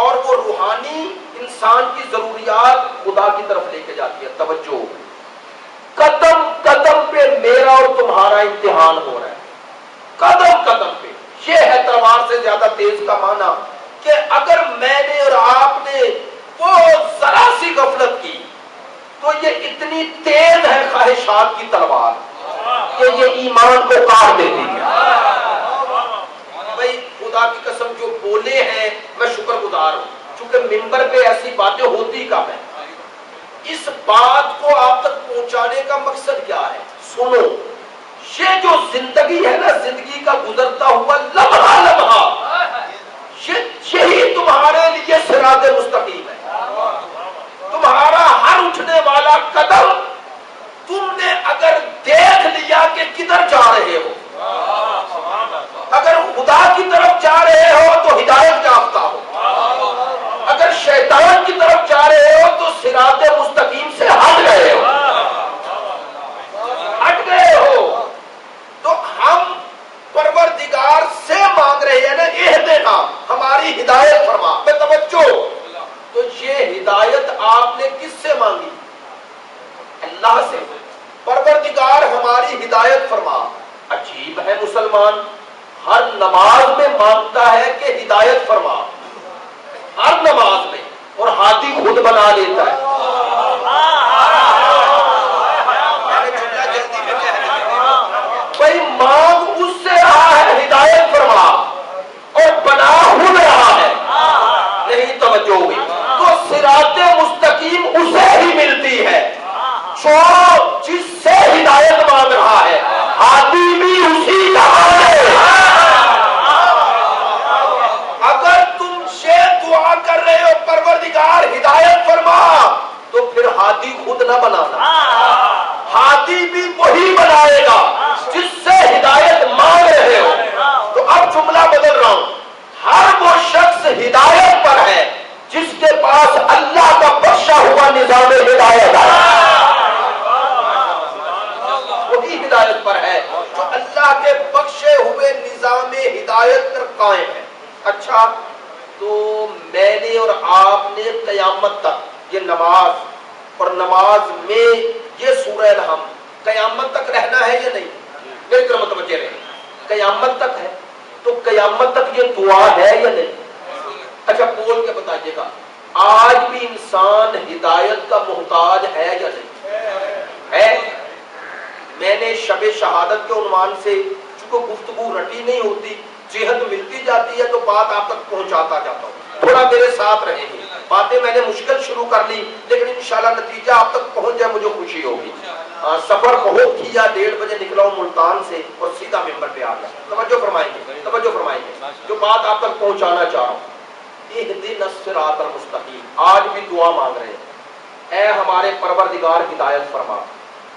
اور وہ روحانی انسان کی ضروریات خدا کی طرف لے کے جاتی ہے. توجہ، قدم قدم پہ میرا اور تمہارا امتحان ہو رہا ہے، قدم قدم پہ. یہ ہے تلوار سے زیادہ تیز کا معنی کہ اگر میں نے اور آپ نے وہ ذرا سی غفلت کی تو یہ اتنی تیز ہے خواہشات کی تلوار کہ یہ ایمان کو کاٹ دیتی ہے. بھائی خدا کی قسم جو بولے ہیں میں شکر گزار ہوں، چونکہ ممبر پہ ایسی باتیں ہوتی کم ہیں. اس بات کو آپ تک پہنچانے کا مقصد کیا ہے؟ سنو، یہ جو زندگی ہے نا، زندگی کا گزرتا ہوا لمحہ لمحہ، یہی تمہارے لیے صراط مستقیم ہے. تمہارا ہر اٹھنے والا قدم تم نے اگر دیکھ لیا کہ کدھر جا رہے ہو، اگر خدا کی طرف جا رہے ہو تو ہدایت یافتہ ہو، اگر شیطان کی طرف جا رہے ہو تو صراط مستقیم سے ہٹ گئے ہو، ہٹ گئے ہو. تو ہم پروردگار سے مانگ رہے ہیں نا اہدنا، ہماری ہدایت فرما. میں توجہ، تو یہ ہدایت آپ نے کس سے مانگی؟ اللہ سے. پروردگار ہماری ہدایت فرما. عجیب ہے مسلمان، ہر نماز میں مانگتا ہے کہ ہدایت فرما، ہر نماز میں، اور ہاتھی خود بنا لیتا ہے. بھائی مانگ اس سے رہا ہے ہدایت فرما اور بنا خود رہا ہے. نہیں توجہ ہوئی تو صراط مستقیم اسے ہی ملتی ہے جو جس سے ہدایت مانگ رہا ہے. ہاتھی بھی اسی کا ہے. اگر تم سے دعا کر رہے ہو پروردگار ہدایت فرما، تو پھر ہاتھی خود نہ بنانا، ہاتھی بھی وہی بنائے گا جس سے ہدایت مانگ رہے ہو. تو اب جملہ بدل رہا ہوں، ہر وہ شخص ہدایت پر ہے جس کے پاس اللہ کا بخشا ہوا نظام ہدایت ہے، وہی ہدایت پر ہے جو اللہ کے بخشے ہوئے نظام ہدایت پر قائم ہے. اچھا، تو میں نے اور آپ نے قیامت تک یہ نماز اور نماز میں یہ سورہ الحم قیامت تک رہنا ہے یا نہیں؟ میری طرف متوجہ رہے، قیامت تک ہے. تو قیامت تک یہ دعا ہے یا نہیں؟ اچھا بول کے بتائیے گا، آج بھی انسان ہدایت کا محتاج ہے یا نہیں؟ ہے. میں نے شب شہادت کے عنوان سے چونکہ گفتگو رٹی نہیں ہوتی، جہت ملتی جاتی ہے تو بات آپ تک پہنچاتا جاتا ہوں. تھوڑا میرے ساتھ رہیں گے. باتیں میں نے مشکل شروع کر لی لیکن انشاءاللہ نتیجہ آپ تک پہنچ جائے مجھے خوشی ہوگی. سفر بہت کیا، 1:30 بجے نکلا ہوں ملتان سے اور سیدھا ممبر پہ آ گیا. توجہ فرمائیں گے، توجہ فرمائیں گے جو بات آپ تک پہنچانا چاہ رہا ہوں. اہدنا الصراط المستقیم، آج بھی دعا مانگ رہے ہیں، اے ہمارے پروردگار ہدایت فرما.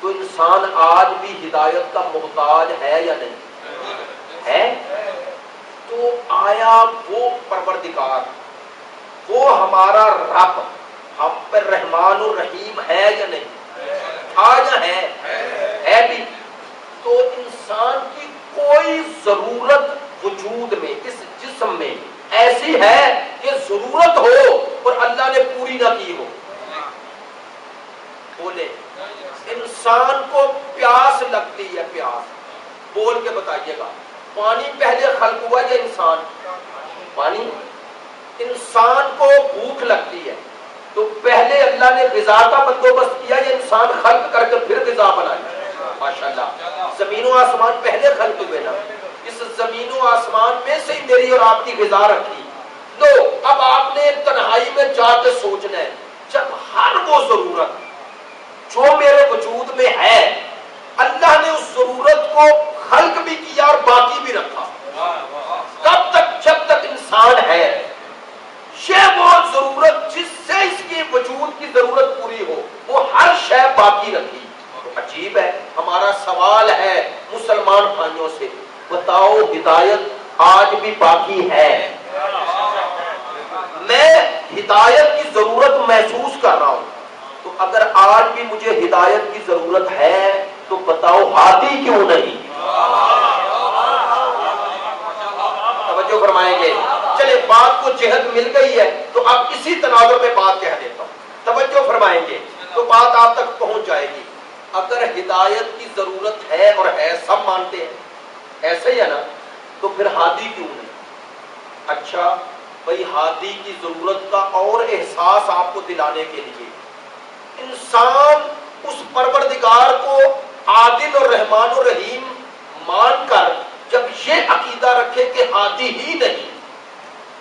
تو انسان آج بھی ہدایت کا محتاج ہے یا نہیں ہے؟ تو آیا وہ پروردگار، وہ ہمارا رب ہم پر رحمان الرحیم ہے یا نہیں؟ آج ہے بھی. تو انسان کی کوئی ضرورت وجود میں، اس جسم میں ایسی ہے کہ ضرورت ہو اور اللہ نے پوری نہ کی ہو؟ بولے. انسان کو پیاس لگتی ہے، پیاس. بول کے بتائیے گا، پانی پہلے خلق ہوا یا انسان؟ پانی. انسان کو بھوک لگتی ہے تو پہلے اللہ نے غذا کا بندوبست کیا یا انسان خلق کر کے پھر غذا بنائی؟ ماشاءاللہ. زمین و آسمان پہلے خلق ہوئے نا، اس زمین و آسمان میں سے میری اور آپ کی غذا رکھی. لو جا کے سوچنا ہے جب ہر وہ ضرورت جو میرے وجود میں ہے اللہ نے اس ضرورت کو خلق بھی کیا اور باقی بھی رکھا، کب تک؟ جب تک انسان ہے، یہ وہ ضرورت جس سے اس کی وجود کی ضرورت پوری ہو، وہ ہر شے باقی رکھی۔ عجیب ہے، ہمارا سوال ہے مسلمان بھائیوں سے، بتاؤ ہدایت آج بھی باقی ہے؟ میں ہدایت کی ضرورت محسوس کر رہا ہوں، تو اگر آج بھی مجھے ہدایت کی ضرورت ہے تو بتاؤ ہادی کیوں نہیں؟ توجہ فرمائیں گے؟ چلے بات کو جہت مل گئی ہے تو اب اسی تناظر میں بات کہہ دیتا ہوں، توجہ فرمائیں گے تو بات آپ تک پہنچ جائے گی۔ اگر ہدایت کی ضرورت ہے اور ہے، سب مانتے ہیں، ایسے ہی ہے نا، تو پھر ہادی کیوں نہیں؟ اچھا بھئی ہادی کی ضرورت کا اور احساس آپ کو دلانے کے لیے انسان اس پروردگار کو عادل اور رحمان و رحیم مان کر جب یہ عقیدہ رکھے کہ ہادی ہی نہیں،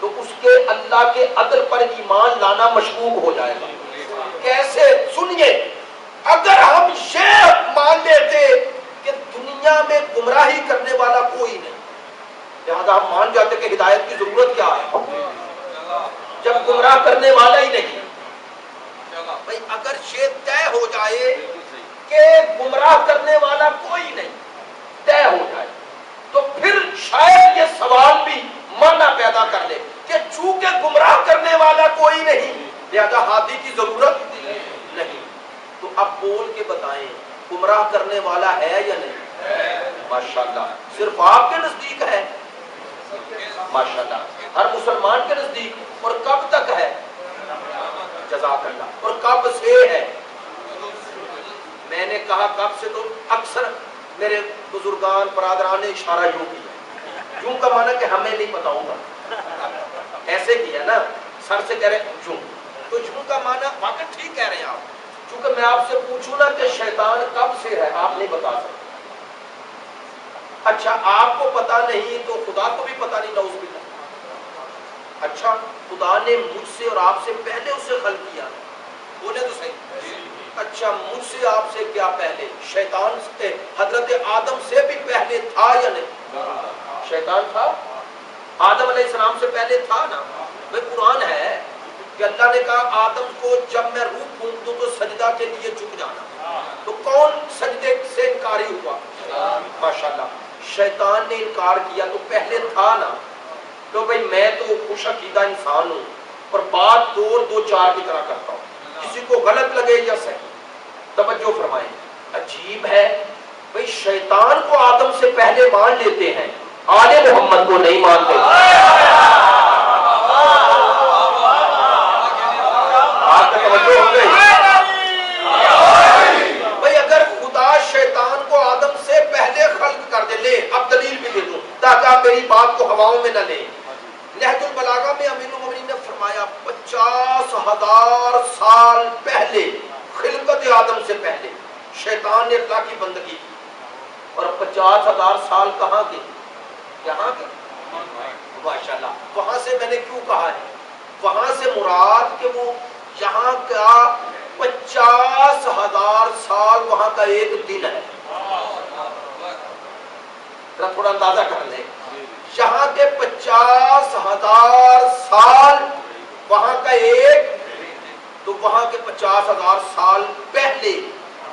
تو اس کے اللہ کے عدل پر ایمان لانا مشکوک ہو جائے گا۔ کیسے؟ سنیے، اگر ہم یہ مان لیتے کہ دنیا میں گمراہی کرنے والا کوئی نہیں، لہذا ہم مان جاتے کہ ہدایت کی ضرورت کیا ہے جب گمراہ کرنے والا ہی نہیں۔ بھائی اگر یہ طے ہو جائے کہ گمراہ کرنے والا کوئی نہیں، طے ہو جائے، تو پھر شاید یہ سوال بھی معنی پیدا کر لے کہ چونکہ گمراہ کرنے والا کوئی نہیں لہذا ہادی کی ضرورت نہیں۔ تو اب بول کے بتائیں گمراہ کرنے والا ہے یا نہیں؟ ماشاءاللہ صرف آپ کے نزدیک ہے، ماشاءاللہ ہر مسلمان کے نزدیک، اور کب تک ہے؟ جزاک اللہ۔ اور کب سے ہے؟ میں نے کہا کب سے، تو اکثر میرے بزرگان برادران نے اشارہ یوں کیا، یوں کا معنی کہ ہمیں نہیں پتا ہوگا، ایسے کیا نا، سر سے کہہ رہے یوں، تو یوں کا معنی واقعی ٹھیک کہہ رہے ہیں آپ۔ چونکہ میں آپ سے پوچھوں نا کہ شیطان کب سے ہے، آپ نہیں بتا سکتے۔ اچھا آپ کو پتا نہیں تو خدا کو بھی پتا نہیں، نعوذ باللہ۔ اچھا خدا نے مجھ سے اور آپ سے پہلے اسے خلق کیا، بولے تو صحیح۔ اچھا مجھ سے آپ سے کیا پہلے؟ شیطان سے، حضرت آدم سے بھی پہلے تھا یا نہیں؟ شیطان تھا، آدم علیہ السلام سے پہلے تھا نا۔ میں قرآن ہے کہ اللہ نے کہا آدم کو جب میں روح پھونک دوں تو سجدہ کے لیے جھک جانا، تو کون سجدے سے انکاری ہوا؟ ماشاءاللہ شیطان نے انکار کیا تو پہلے تھا نا۔ تو بھئی میں تو خوش عقیدہ انسان ہوں اور بات دو چار کی طرح کرتا ہوں، کسی کو غلط لگے یا صحیح۔ توجہ فرمائیں، عجیب ہے بھئی شیطان کو آدم سے پہلے مان لیتے ہیں، آل محمد کو نہیں مانتے۔ آپ کا توجہ ہو گئی؟ بھئی اگر خدا شیطان کو آدم سے پہلے خلق کر دے، لے اب دلیل بھی دے دوں تاکہ آپ میری بات کو ہواؤں میں نہ لیں۔ نہج البلاغہ میں امیر المومنین نے فرمایا 50,000 سال پہلے، خلقت آدم سے پہلے شیطان نے اللہ کی بندگی کی، اور 50,000 سال کہاں کے؟ یہاں کے۔ ماشاءاللہ وہاں سے میں نے کیوں کہا ہے، وہاں سے مراد کہ وہ یہاں کا 50,000 سال وہاں کا ایک دن ہے۔ تھوڑا اندازہ کر لیں، یہاں کے 50,000 سال وہاں کا ایک، تو وہاں کے 50,000 سال پہلے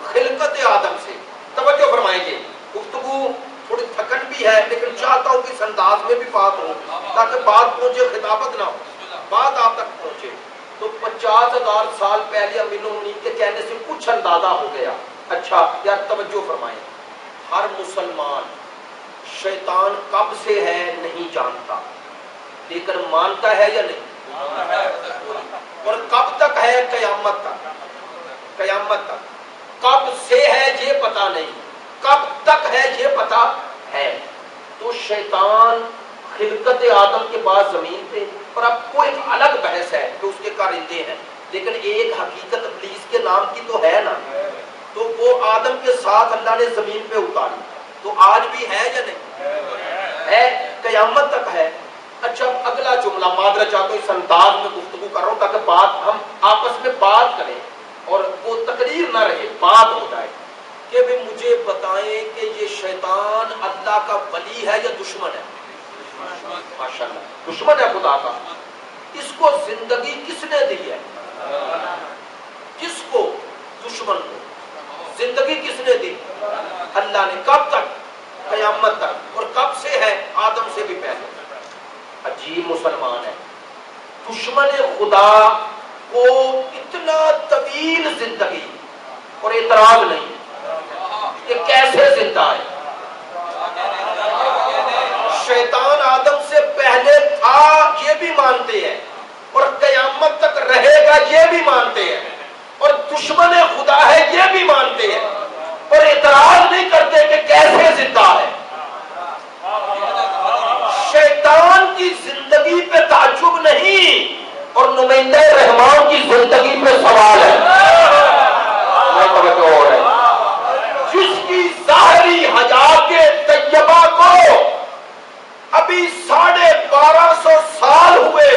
خلقت آدم سے۔ توجہ فرمائیں گے، گفتگو تھوڑی تھکن بھی ہے لیکن چاہتا ہوں کہ اس انداز میں بھی بات ہو تاکہ بات پہنچے، خطابت نہ ہو، بات آپ تک پہنچے۔ تو 50,000 سال پہلے امیر المومنین کے کہنے سے کچھ اندازہ ہو گیا۔ اچھا یار توجہ فرمائیں، ہر مسلمان شیطان کب سے ہے نہیں جانتا، لیکن مانتا ہے یا نہیں؟ اور کب تک ہے؟ قیامت تک، قیامت تک۔ کب سے ہے یہ پتا نہیں، کب تک ہے یہ پتا ہے۔ تو شیطان خلقت آدم کے بعد زمین پہ، اور اب وہ ایک الگ بحث ہے کہ اس کے کارندے ہیں، لیکن ایک حقیقت ابلیس کے نام کی تو ہے نا، تو وہ آدم کے ساتھ اللہ نے زمین پہ اتاری، تو آج بھی ہے یا نہیں ہے؟ قیامت تک ہے۔ اچھا اگلا جملہ معذرت چاہتا ہوں، اس انداز میں گفتگو کر رہا ہوں تاکہ بات ہم آپس میں بات کریں اور وہ تقریر نہ رہے، بات ہو جائے کہ بھی مجھے بتائیں کہ یہ شیطان اللہ کا ولی ہے یا دشمن ہے؟ ماشاءاللہ دشمن ہے خدا کا۔ اس کو زندگی کس نے دی ہے؟ کس کو؟ دشمن کو۔ زندگی کس نے دی؟ اللہ نے۔ کب تک؟ قیامت تک۔ اور کب سے ہے؟ آدم سے بھی پہلے۔ عجیب مسلمان ہے، دشمن خدا کو اتنا طویل زندگی اور اعتراض نہیں کہ کیسے زندہ ہے۔ شیطان آدم سے پہلے تھا یہ بھی مانتے ہیں اور قیامت تک رہے گا یہ بھی مانتے ہیں، اور دشمن خدا ہے یہ بھی مانتے ہیں، اور اعتراض نہیں کرتے کہ کیسے زندہ ہے۔ شیطان کی زندگی پہ تعجب نہیں اور نمائندہ رحمان کی زندگی پہ سوال ہے۔ جس کی ظاہری حیات طیبہ کو ابھی 1250 سال ہوئے،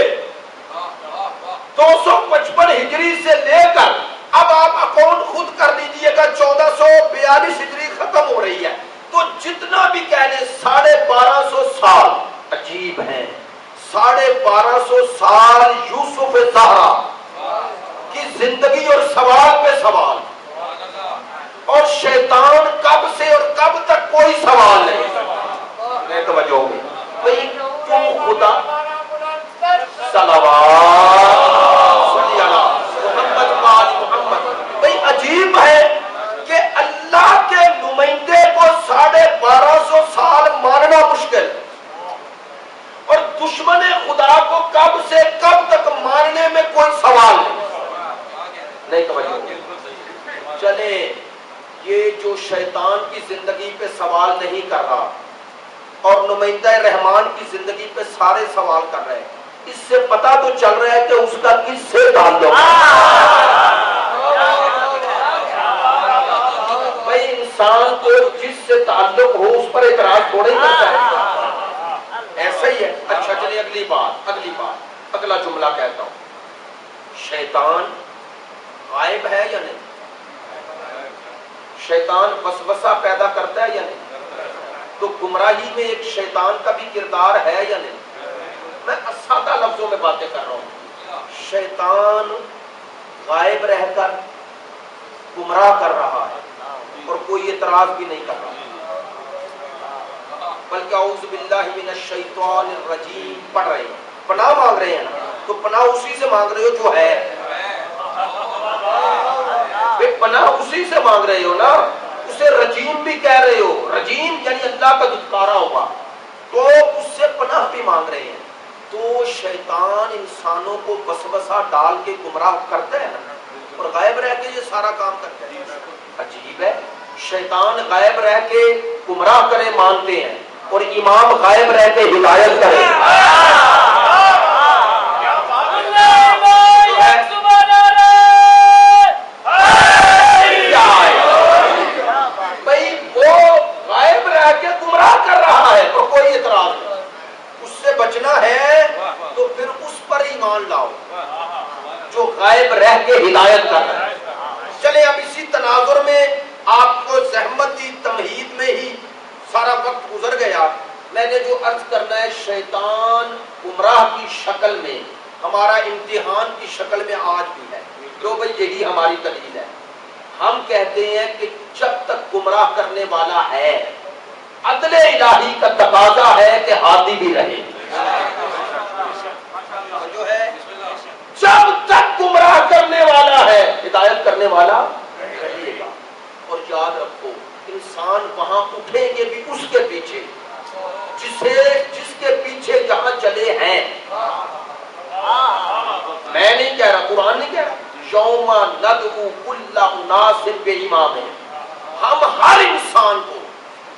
255 ہجری سے لے کر اب آپ اکاؤنٹ خود کر لیجئے گا، 1442 ہجری ختم ہو رہی ہے، تو جتنا بھی کہہ لیں 1250 سال عجیب ہیں۔ 1250 سال یوسف زہرا کی زندگی اور سوال پہ سوال، اور شیطان کب سے اور کب تک کوئی سوال نہیں۔ توجہ ہوگی بھئی کیوں خدا محمد۔ بھئی عجیب ہے کہ اللہ کے نمائندے کو 1250 سال ماننا مشکل، اور دشمن خدا کو کب سے کب تک ماننے میں کوئی سوال نہیں۔ توجہ چلے، یہ جو شیطان کی زندگی پہ سوال نہیں کر رہا اور نمائندہ رحمان کی زندگی پہ سارے سوال کر رہے ہیں، اس سے پتہ تو چل رہا ہے کہ اس کا کس سے تعلق ہے۔ بھائی انسان کو جس سے تعلق ہو اس پر اعتراض تھوڑے ہی کرتا ہے، ایسا ہی ہے۔ اچھا چلیے اگلی بات، اگلا جملہ کہتا ہوں، شیطان غائب ہے یا نہیں؟ شیطان وسوسہ پیدا کرتا ہے یا نہیں؟ تو گمراہی میں ایک شیطان کا بھی کردار ہے یا نہیں؟ میں سادہ لفظوں میں باتیں کر رہا ہوں۔ شیطان غائب رہ کر گمراہ کر رہا ہے اور کوئی اعتراض بھی نہیں کر رہا، بلکہ اعوذ باللہ من الشیطان الرجیم پڑھ رہے ہیں، پناہ مانگ رہے ہیں نا، تو پناہ اسی سے مانگ رہے ہو جو ہے، پناہ اسی سے مانگ رہے ہو نا، اسے رجیم بھی کہہ رہے ہو، رجیم یعنی اللہ کا دھتکارا ہوا، تو اس سے پناہ بھی مانگ رہے ہیں۔ تو شیطان انسانوں کو وسوسہ ڈال کے گمراہ کرتا ہے نا، اور غائب رہ کے یہ سارا کام کرتا ہے۔ عجیب ہے، شیطان غائب رہ کے گمراہ کرے مانتے ہیں، اور امام غائب رہ کے ہدایت کرے۔ بچنا ہے تو پھر اس پر ایمان لاؤ جو غائب رہ کے ہدایت کر رہا ہے۔ چلے اب اسی تناظر میں آپ کو زحمت دی، تمہید میں ہی سارا وقت گزر گیا۔ میں نے جو عرض کرنا ہے، شیطان گمراہ کی شکل میں، ہمارا امتحان کی شکل میں آج بھی ہے، تو بھئی یہی ہماری دلیل ہے۔ ہم کہتے ہیں کہ جب تک گمراہ کرنے والا ہے، عدل الہی کا تقاضا ہے کہ ہادی بھی رہے، جو ہے جب تک گمراہ کرنے والا ہے ہدایت کرنے والا رہے گا۔ اور یاد رکھو، انسان وہاں اٹھیں گے بھی اس کے پیچھے جس کے پیچھے جہاں چلے ہیں۔ میں نہیں کہہ رہا، قرآن نہیں کہہ رہا، یوم ندعو کل اناس بامامہم، ہم ہر انسان کو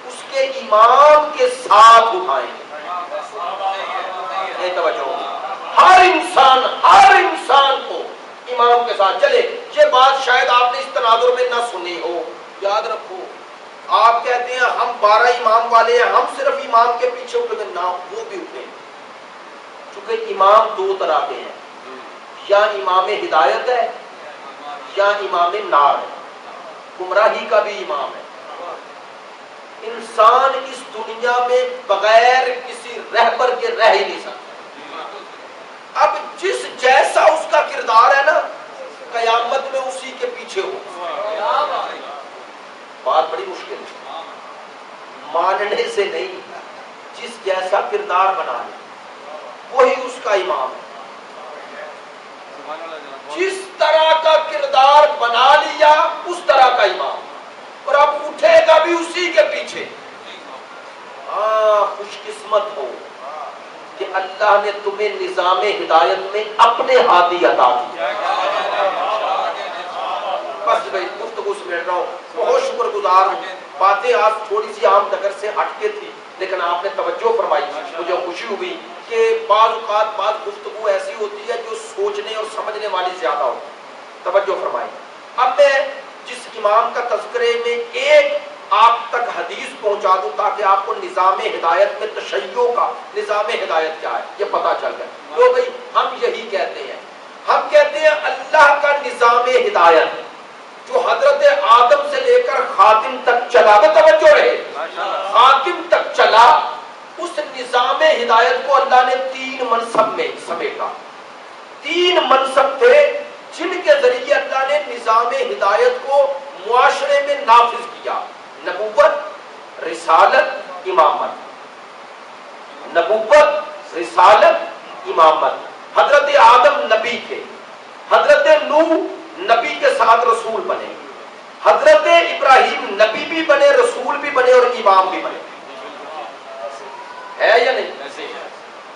اس کے امام کے ساتھ اٹھائیں گے۔ توجہ، ہر انسان کو امام کے ساتھ چلے۔ یہ بات شاید آپ نے اس تناظر میں نہ سنی ہو، یاد رکھو، آپ کہتے ہیں ہم 12 امام والے ہیں، ہم صرف امام کے پیچھے اٹھیں گے، نہ وہ بھی اٹھیں، چونکہ امام دو طرح کے ہیں، یا امام ہدایت ہے یا امام نار ہے، گمراہی کا بھی امام ہے۔ انسان اس دنیا میں بغیر کسی رہبر کے رہ ہی نہیں سکتا۔ اب جس جیسا اس کا کردار ہے نا، قیامت میں اسی کے پیچھے ہو۔ بات بڑی مشکل ہے، ماننے سے نہیں، جس جیسا کردار بنا لے وہی اس کا امام ہے۔ جس طرح کا کردار بنا لیا اس طرح کا امام، اور اب اٹھے گا بھی اسی کے پیچھے۔ ہاں، خوش قسمت ہو کہ اللہ نے تمہیں نظام ہدایت میں اپنے ہادی عطا کیا۔ بس بھائی گفتگو سمیٹ رہا ہوں، بہت شکر گزار ہوں۔ باتیں آج تھوڑی سی عام ڈگر سے ہٹ کے تھی، لیکن آپ نے توجہ فرمائی، مجھے خوشی ہوئی کہ بعض اوقات بعض گفتگو ایسی ہوتی ہے جو سوچنے اور سمجھنے والی زیادہ ہوتی ہے۔ توجہ فرمائی۔ اب میں جس امام کا تذکرے میں ایک آپ تک حدیث پہنچا دوں تاکہ آپ کو نظام ہدایت میں تشیع کا نظام ہدایت کیا ہے یہ پتا چل جائے۔ تو بھائی ہم یہی کہتے ہیں، ہم کہتے ہیں اللہ کا نظام ہدایت جو حضرت آدم سے لے کر خاتم تک چلا، توجہ رہے، خاتم تک چلا، اس نظام ہدایت کو اللہ نے 3 منصب میں سمیٹا۔ 3 منصب تھے جن کے ذریعے اللہ نے نظام ہدایت کو معاشرے میں نافذ کیا: نبوت، رسالت، امامت۔ نبوت، رسالت، امامت۔ حضرت آدم نبی تھے، حضرت نوح نبی کے ساتھ رسول بنے، حضرت ابراہیم نبی بھی بنے، رسول بھی بنے اور امام بھی بنے، ہے یا نہیں؟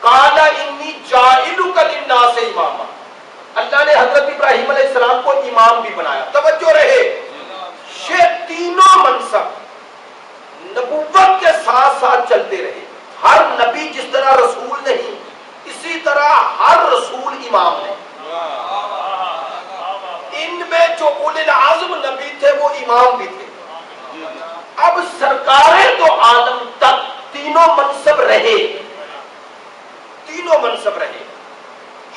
قال انی جاعلک للناس اماما، اللہ نے حضرت ابراہیم علیہ السلام کو امام بھی بنایا۔ توجہ رہے، یہ تینوں منصب نبوت کے ساتھ ساتھ چلتے رہے۔ ہر نبی جس طرح رسول نہیں، اسی طرح ہر رسول امام نہیں۔ ان میں جو اولی العزم نبی تھے وہ امام بھی تھے۔ اب سرکار تو آدم تک تینوں منصب رہے، تینوں منصب رہے۔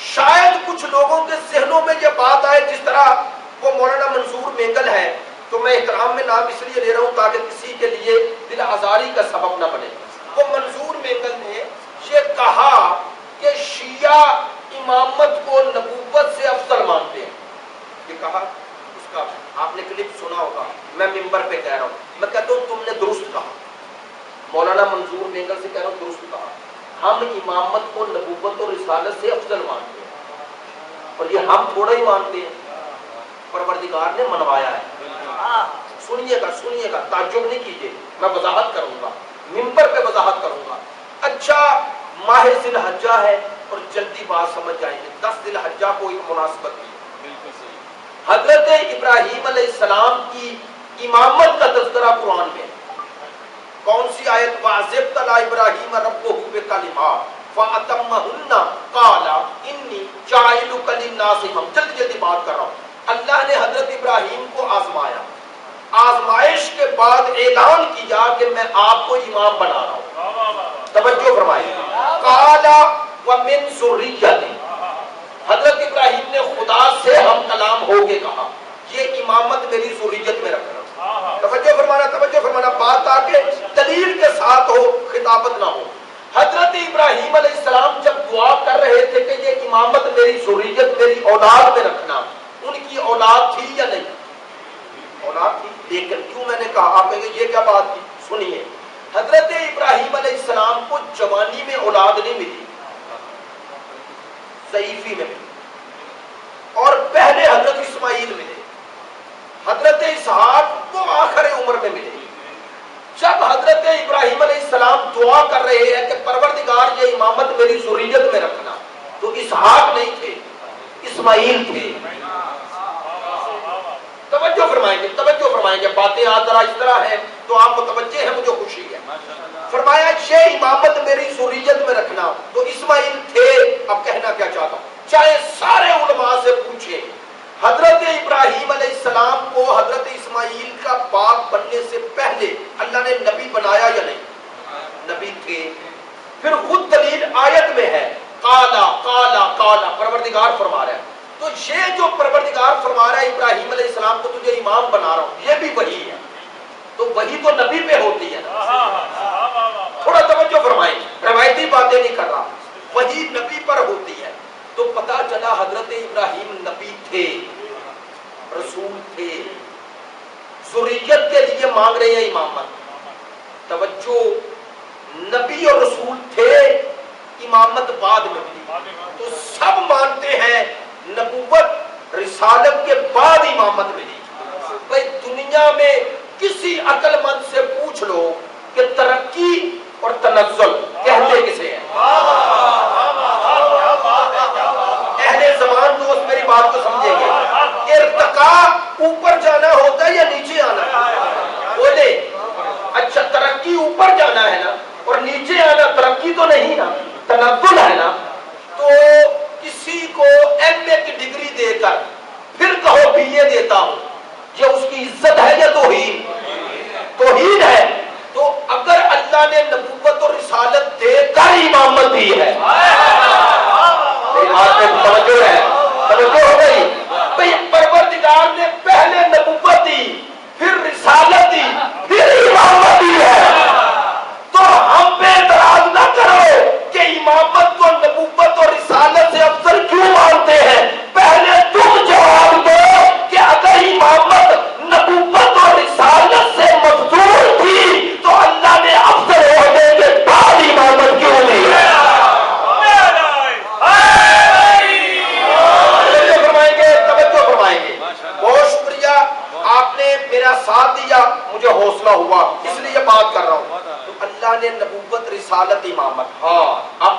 شاید کچھ لوگوں کے ذہنوں میں یہ بات آئے، جس طرح وہ مولانا منصور مینگل ہے، تو میں احترام میں نام اس لیے لے رہا ہوں تاکہ کسی کے لیے دل آزاری کا سبب نہ بنے۔ وہ منصور مینگل نے یہ کہا کہ شیعہ امامت کو نبوت سے افضل مانتے ہیں۔ یہ کہا، اس کا آپ نے کلپ سنا ہوگا، میں ممبر پہ کہہ رہا ہوں، میں کہتا ہوں تم نے درست کہا، مولانا منصور مینگل سے کہہ رہا ہوں درست کہا، ہم امامت کو نبوت اور رسالت سے افضل مانتے ہیں، اور یہ ہم تھوڑا ہی مانتے ہیں، پروردگار نے منوایا ہے۔ سنیے گا، تعجب نہیں کیجیے، میں وضاحت کروں گا، ممبر پہ وضاحت کروں گا۔ اچھا، ماہ ذی الحجہ ہے اور جلدی بات سمجھ جائیں گے، 10 ذی الحجہ کو ایک مناسبت کی۔ حضرت ابراہیم علیہ السلام کی امامت کا تذکرہ قرآن میں، کون سی آیت؟ وَإِذِ ابْتَلَىٰ إِبْرَاهِيمَ رَبُّهُ بِكَلِمَاتٍ فَأَتَمَّهُنَّ قَالَ إِنِّي جَاعِلُكَ لِلنَّاسِ إِمَامًا۔ جلدی بات کر رہا ہوں۔ اللہ نے حضرت ابراہیم کو آزمایا، آزمائش کے بعد اعلان کیا کہ میں آپ کو امام بنا رہا ہوں۔ توجہ فرمائیے، قَالَ وَمِن ذُرِّيَّتِي، حضرت ابراہیم نے خدا سے ہم کلام ہو کے کہا یہ امامت میری ذریت میں رکھنا۔ توجہ فرمانا، بات آکے دلیل کے ساتھ ہو، خطابت نہ ہو۔ حضرت ابراہیم علیہ السلام جب دعا کر رہے تھے کہ یہ امامت میری ذریت، میری اولاد میں رکھنا، ان کی اولاد تھی یا نہیں؟ اولاد تھی، لیکن کیوں میں نے کہا، آپ کہیں گے یہ کیا بات تھی؟ سنیے، حضرت ابراہیم علیہ السلام کو جوانی میں اولاد نہیں ملی، ضعیفی میں ملی، اور پہلے حضرت اسماعیل ملے، حضرت اسحاق کو آخر عمر میں ملے۔ جب حضرت ابراہیم علیہ السلام دعا کر رہے ہیں کہ پروردگار یہ امامت میری ذریت میں رکھنا، تو اسحاق نہیں تھے، اسماعیل تھے۔ توجہ فرمائیں گے، باتیں آج ذرا اس طرح ہیں تو آپ متوجہ ہیں، مجھے خوشی ہے۔ فرمایا یہ امامت میری ذریت میں رکھنا، تو اسماعیل تھے۔ اب کہنا کیا چاہتا ہوں، چاہے سارے علماء سے پوچھیں، حضرت ابراہیم علیہ السلام کو حضرت اسماعیل کا باپ بننے سے پہلے اللہ نے نبی بنایا یا نہیں؟ نبی تھے۔ پھر خود دلیل آیت میں ہے، قالا قالا قالا پروردگار فرما رہا ہے. تو یہ جو پروردگار فرما رہا ہے ابراہیم علیہ السلام کو تجھے امام بنا رہا ہوں، یہ بھی وحی ہے. تو وحی تو نبی پہ ہوتی ہے نا. تھوڑا توجہ فرمائیں، روایتی باتیں نہیں کر رہا، وحی نبی پر ہوتی ہے. تو پتا چلا حضرت ابراہیم نبی تھے، رسول تھے، ذریت کے لیے مانگ رہے ہیں امامت. توجہ، نبی اور رسول تھے، امامت بعد میں ملی. تو سب مانتے ہیں نبوت رسالت کے بعد امامت ملی. بھائی دنیا میں کسی عقل مند سے پوچھ لو کہ ترقی اور تنزل کہتے کسے ہیں؟ اہل زمان دوست میری بات کو سمجھیں گے. ارتقاء اوپر جانا ہوتا ہے یا نیچے آنا؟ بولے. اچھا ترقی اوپر جانا ہے نا، اور نیچے آنا ترقی تو نہیں نا، تنزل ہے نا. تو کسی کو ایم اے کی ڈگری دے کر پھر کہو بی اے دیتا ہوں، یہ اس کی عزت ہے یا توہین؟ توہین ہے. تو اگر اللہ نے نبوت اور رسالت دے کر امامت دی ہے، بات میں توجہ ہے، توجہ ہو گئی. بھئی پروردگار نے پہلے نبوت دی، پھر رسالت دی، پھر امامت دی ہے. تو ہم پہ اعتراض نہ کرو کہ امامت کو نبوت اور رسالت سے افضل کیوں مانتے ہیں. پہلے تم جواب دو کہ اگر امامت نبوت اور رسالت سے مفضول تھی تو اللہ نے افضل ہونے کے بعد امامت کیوں دی ہے؟ توجہ فرمائیں گے. بہت شکریہ، آپ نے میرا ساتھ دیا، مجھے حوصلہ ہوا، اس لیے بات کر رہا ہوں. تو اللہ نے نبوت رسالت امامت. ہاں اب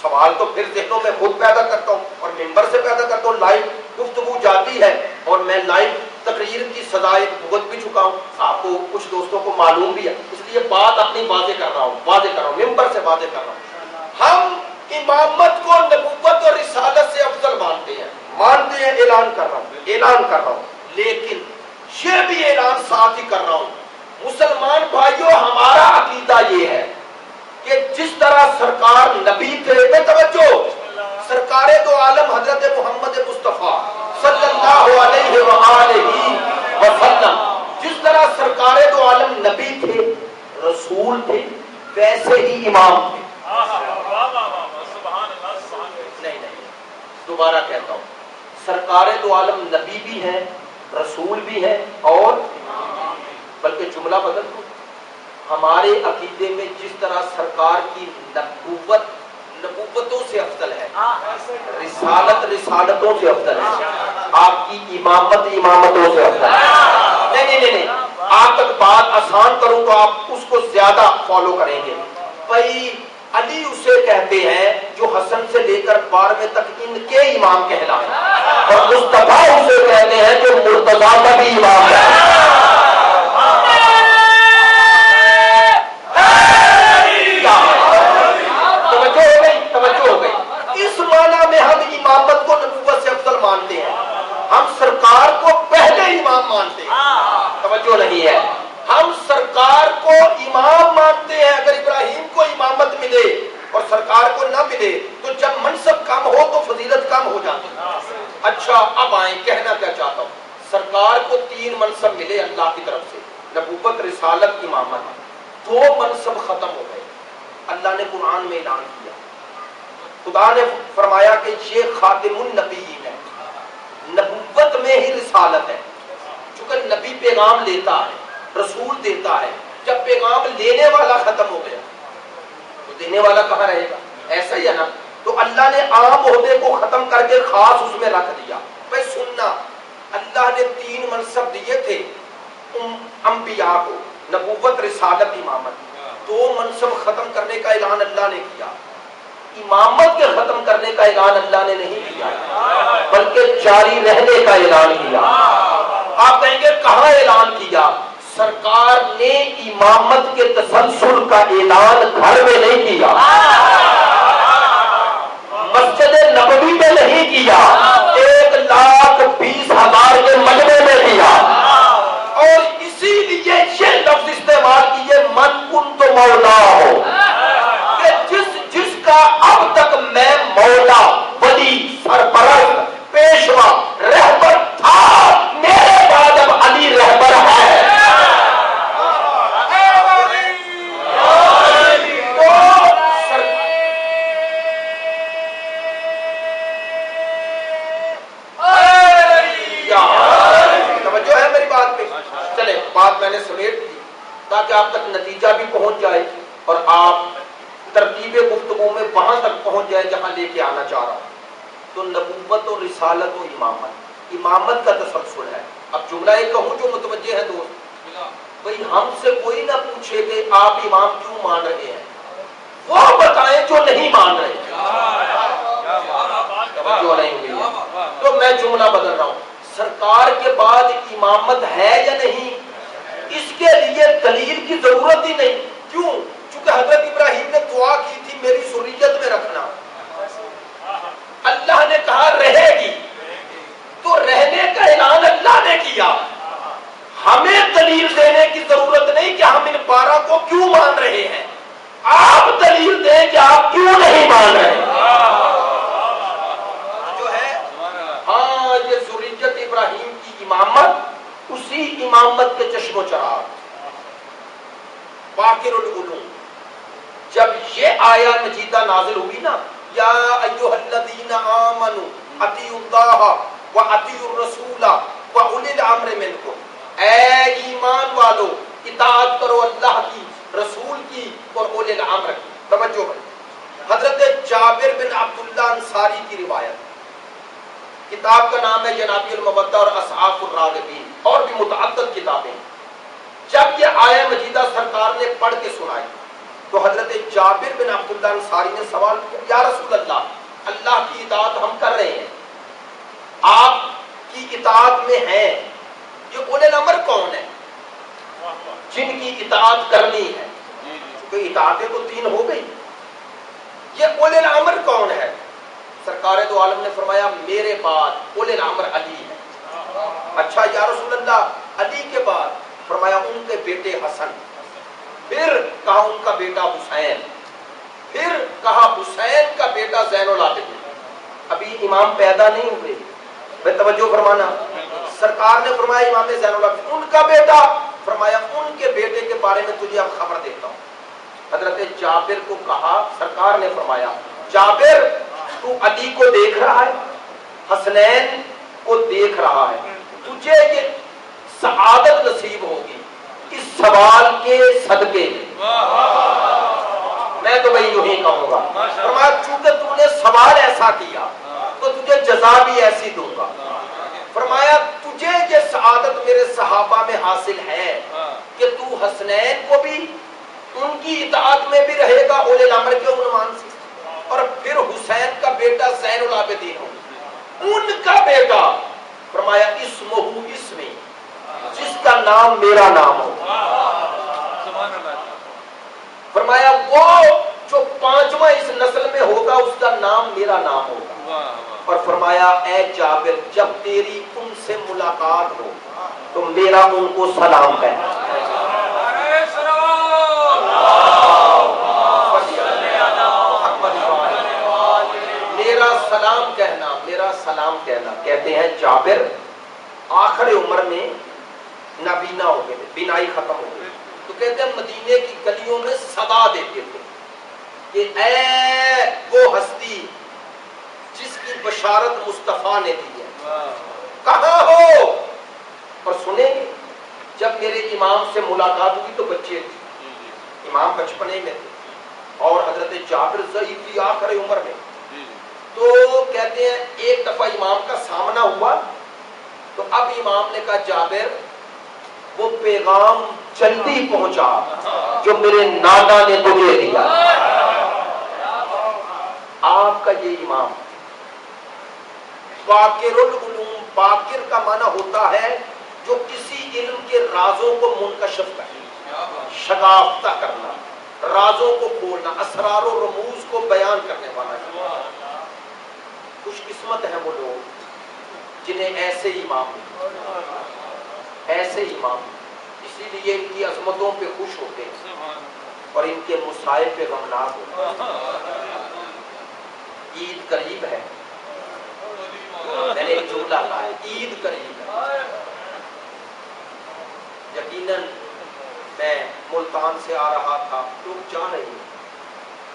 سوال تو پھر ذہنوں میں خود پیدا کرتا ہوں اور ممبر سے پیدا کرتا ہوں. لائیو گفتگو جاتی ہے اور میں لائیو تقریر کی سزائے بھگت بھی چکا ہوں، آپ کو کچھ دوستوں کو معلوم بھی ہے، اس لیے بات اپنی واضح کر رہا ہوں، ممبر سے واضح کر رہا ہوں. ہم امامت کو نبوت اور رسالت سے افضل مانتے ہیں، اعلان کر رہا ہوں. لیکن یہ بھی اعلان ساتھ ہی کر رہا ہوں، مسلمان بھائیوں ہمارا عقیدہ یہ ہے کہ جس طرح سرکار نبی تھے، بے توجہ، سرکار دو عالم حضرت محمد مصطفیٰ صلی اللہ علیہ وآلہ وسلم، جس طرح سرکار دو عالم نبی تھے، رسول تھے، ویسے ہی امام تھے. نہیں دوبارہ کہتا ہوں، سرکار دو عالم نبی بھی ہیں، رسول بھی ہے، اور بلکہ جملہ بدل دو. ہمارے عقیدے میں جس طرح سرکار کی نبوت نبوتوں سے افضل ہے، رسالت رسالتوں سے افضل ہے، آپ کی امامت امامتوں سے افضل ہے. نہیں آپ تک بات آسان کروں تو آپ اس کو زیادہ فالو کریں گے. بھائی علی اسے کہتے ہیں جو حسن سے لے کر 12ویں تک ان کے امام کہلائے، اور مصطفیٰ اسے کہتے ہیں جو مرتضیٰ کا بھی امام ہے. توجہ ہو گئی. اس معنی میں ہم امامت کو نبوت سے افضل مانتے ہیں، ہم سرکار کو پہلے امام مانتے ہیں. توجہ نہیں ہے، ہم سرکار کو امام مانتے ہیں. اگر ابراہیم کو امامت ملے اور سرکار کو نہ ملے تو جب منصب کم ہو تو فضیلت کم ہو جاتی ہے. اچھا اب آئیں، کہنا کیا چاہتا ہوں، سرکار کو 3 منصب ملے اللہ کی طرف سے، نبوت رسالت امامت. 2 منصب ختم ہو گئے. اللہ نے قرآن میں اعلان کیا، خدا نے فرمایا کہ یہ خاتم النبیین ہے. نبوت میں ہی رسالت ہے، چونکہ نبی پیغام لیتا ہے، رسول دیتا ہے. جب پیغام لینے والا ختم ہو گیا تو دینے والا کہاں رہے گا؟ ایسا ہی ہے نا. تو اللہ نے عام عہدے کو ختم کر کے خاص اس میں رکھ دیا. بھائی سننا، اللہ نے 3 منصب دیے تھے انبیاء کو، نبوت رسالت امامت. 2 منصب ختم کرنے کا اعلان اللہ نے کیا، امامت کے ختم کرنے کا اعلان اللہ نے نہیں کیا بلکہ جاری رہنے کا اعلان کیا. آپ کہیں گے کہاں اعلان کیا؟ سرکار نے امامت کے تسلسل کا اعلان گھر میں نہیں کیا، مسجد نبوی میں نہیں کیا، 1,20,000 کے مجمع میں کیا. اور اسی لیے یہ لفظ استعمال کیے من کن تو مولا ہو، کہ جس کا اب تک میں مولا بات میں نے سمیٹ دی تاکہ آپ تک نتیجہ بھی پہنچ جائے اور آپ ترتیب گفتگو میں وہاں تک پہنچ جائے جہاں لے کے آنا چاہ رہا ہوں. تو نبوت و رسالت و امامت کا تسلسل ہے. اب جملہ ایک کہوں جو متوجہ ہے دوست، بھئی ہم سے کوئی نہ پوچھے کہ آپ امام کیوں مان رہے ہیں، وہ بتائیں جو نہیں مان رہے. توجہ نہیں ہوئی ہے تو میں جملہ بدل رہا ہوں. سرکار کے بعد امامت ہے یا نہیں، اس کے لیے دلیل کی ضرورت ہی نہیں. کیوں؟ چونکہ حضرت ابراہیم نے دعا کی تھی میری ذریت میں رکھنا، اللہ نے کہا رہے گی، تو رہنے کا اعلان اللہ نے کیا. ہمیں دلیل دینے کی ضرورت نہیں کہ ہم ان 12 کو کیوں مان رہے ہیں، آپ دلیل دیں کہ آپ کیوں نہیں مان رہے. جو ہے ہاں یہ ذریت ابراہیم کی امامت، اسی امامت کے چشم و چراغ باقر العلوم. جب یہ آیا مجیدہ نازل ہوئی نا، یا ایھا الذین آمنوا اطیعوا اللہ واطیعوا الرسول واولی الامر منکم، اے ایمان والو اطاعت کرو اللہ کی، رسول کی اور اولی الامر کی. توجہ ہے. حضرت جابر بن عبداللہ انصاری کی روایت، کتاب کا نام ہے جنابی المودہ اور اصحاف الراغبین، اور بھی متعدد کتابیں. جب یہ آیہ مجیدہ سرکار نے پڑھ کے سنائی تو حضرت جابر بن عبداللہ انصاری نے سوال کیا، یا رسول اللہ، اللہ کی اطاعت ہم کر رہے ہیں، آپ کی اطاعت میں ہیں، یہ اولے الامر کون ہے جن کی اطاعت کرنی ہے؟ کیونکہ اطاعتیں تو 3 ہو گئی، یہ اولے الامر کون ہے؟ سرکار دو عالم نے فرمایا میرے بعد اولے الامر علی ہے. اچھا یا رسول اللہ علی کے بعد؟ فرمایا ان کے بیٹے حسن، پھر کہا ان کا بیٹا حسین، پھر کہا حسین کا بیٹا زین العابدین. ابھی امام پیدا نہیں ہوئے، بے توجہ فرمانا. سرکار نے فرمایا امام زین العابدین ان کا بیٹا، فرمایا ان کے بیٹے کے بارے میں تجھے اب خبر دیتا ہوں. حضرت جابر کو کہا، سرکار نے فرمایا جابر تو علی کو دیکھ رہا ہے، حسنین کو دیکھ رہا ہے، تجھے یہ سعادت نصیب ہوگی اس سوال کے صدقے میں تو بھئی یوں ہی کہوں گا. فرمایا چونکہ تم نے سوال ایسا کیا تو تجھے جزا بھی ایسی دوں گا. فرمایا تجھے یہ سعادت میرے صحابہ میں حاصل ہے کہ تو حسنین کو بھی ان کی اطاعت میں بھی رہے گا اولے الامر کے عنوان سے، اور پھر حسین کا بیٹا زین العابدین ہو، ان کا بیٹا فرمایا اسمہ اسمی، جس کا نام میرا نام ہو. فرمایا وہ جو 5واں اس نسل میں ہوگا اس کا نام میرا نام ہوگا. اور فرمایا اے جابر جب تیری ان سے ملاقات ہو تو میرا ان کو سلام کہنا. میرا سلام کہنا، میرا سلام کہنا. کہتے ہیں جابر آخر عمر میں نابینا ہو گئے تھے، بینائی ختم ہو گئی، تو کہتے ہیں مدینے کی گلیوں میں صدا دیتے تھے کہ اے وہ ہستی جس کی بشارت مصطفیٰ نے دی ہے، کہاں ہو؟ اور سنیں گے جب میرے امام سے ملاقات ہوئی تو بچے تھے، امام بچپنے میں تھے اور حضرت جابر ضعیف تھی آخر عمر میں. تو کہتے ہیں ایک دفعہ امام کا سامنا ہوا تو اب امام نے کہا جابر وہ پیغام جلدی پہنچا جو میرے نانا نے تجھے دیا. آپ کا یہ امام باقر العلوم، باقر کا معنی ہوتا ہے جو کسی علم کے رازوں کو منکشف کرنا، شگافتہ کرنا، رازوں کو کھولنا، اسرار و رموز کو بیان کرنے والا. خوش قسمت ہیں وہ لوگ جنہیں ایسے امام، ایسے امام، اسی لیے ان کی عظمتوں پہ خوش ہوتے ہیں اور ان کے مصائب پہ غمناک ہوتے ہیں. عید قریب ہے، میں نے ایک جملہ کہا ہے عید قریب ہے. یقیناً میں ملتان سے آ رہا تھا، لوگ جا رہے ہیں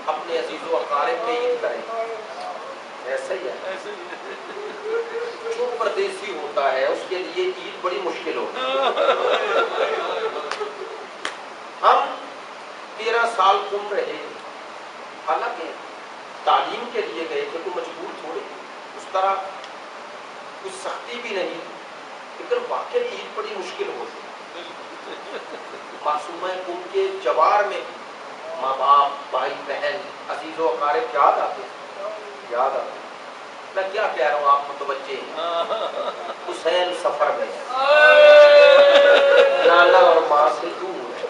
اپنے عزیز و اقارب میں عید کریں. ایسا ہی ہے، جو پردیسی ہوتا ہے اس کے لیے عید بڑی مشکل ہوتی ہے۔ ہم 13 سال گم رہے، حالانکہ تعلیم کے لیے گئے تھے، کوئی مجبور تھوڑے، اس طرح کچھ سختی بھی نہیں، لیکن واقعی عید بڑی مشکل ہوتی ہے۔ معصومہ قوم کے جوار میں ماں باپ، بھائی بہن، عزیز و اقارب یاد آتے، یاد آتے۔ میں کیا کہہ رہا ہوں، آپ متوجہ ہیں؟ حسین سفر میں نانا اور ماں سے دور ہے،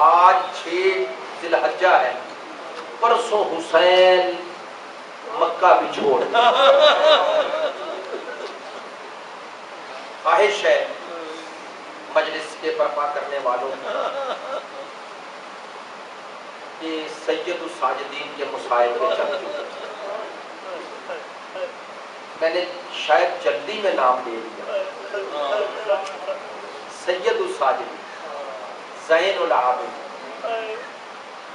آج 6 ذی الحجہ ہے، پرسوں حسین مکہ بھی چھوڑ دیا۔ خواہش ہے مجلس کے برپا کرنے والوں کہ سید الساجدین کے مصاحبے چل چکے، میں نے شاید جلدی میں نام لے لیا، سید الساجدین زین العابدین،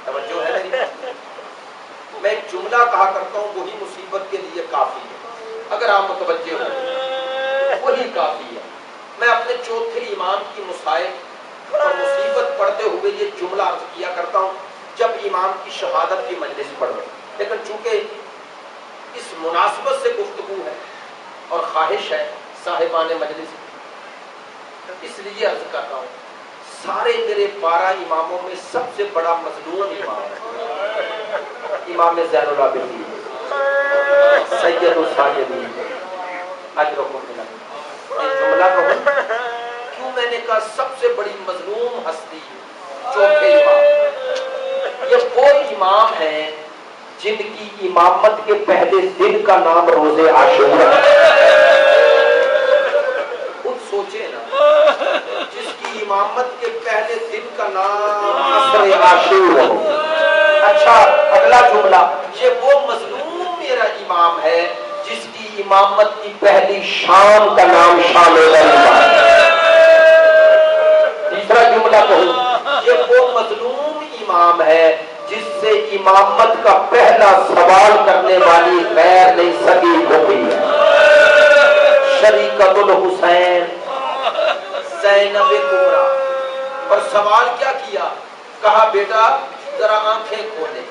توجہ ہے میری؟ میں ایک جملہ کہا کرتا ہوں، وہی مصیبت کے لیے کافی ہے، اگر آپ متوجہ ہو وہی کافی ہے۔ میں اپنے چوتھے امام کی مصائب اور مصیبت پڑھتے ہوئے یہ جملہ عرض کیا کرتا ہوں جب امام کی شہادت کی مجلس پڑھ رہے، لیکن چونکہ اس مناسبت سے گفتگو ہے اور خواہش ہے صاحبان مجلس، اس لیے عرض کرتا ہوں، سارے میرے 12 اماموں میں سب سے بڑا مظلوم امام ہے امام زین العابدین سید الساجدین اجرکم من اللہ۔ یہ جملہ کہوں کیوں میں نے کہا سب سے بڑی مظلوم ہستی چوتھے امام، یہ وہ امام ہیں جن کی امامت کے پہلے دن کا نام روز عاشورہ ہے۔ خود سوچے نا، جس کی امامت کے پہلے دن کا نام عصر عاشورہ ہو۔ اچھا اگلا جملہ، یہ وہ مظلوم میرا امام ہے جس کی امامت کی پہلی شام کا نام شام غیبہ۔ تیسرا جملہ کہوں، یہ وہ مظلوم امام ہے جس سے امامت کا پہلا سوال کرنے والی غیر نہیں سکی ہوئی ہے، شریکت الحسین زینب کبریٰ۔ اور سوال کیا کیا؟ کہا بیٹا ذرا آنکھیں کھولے۔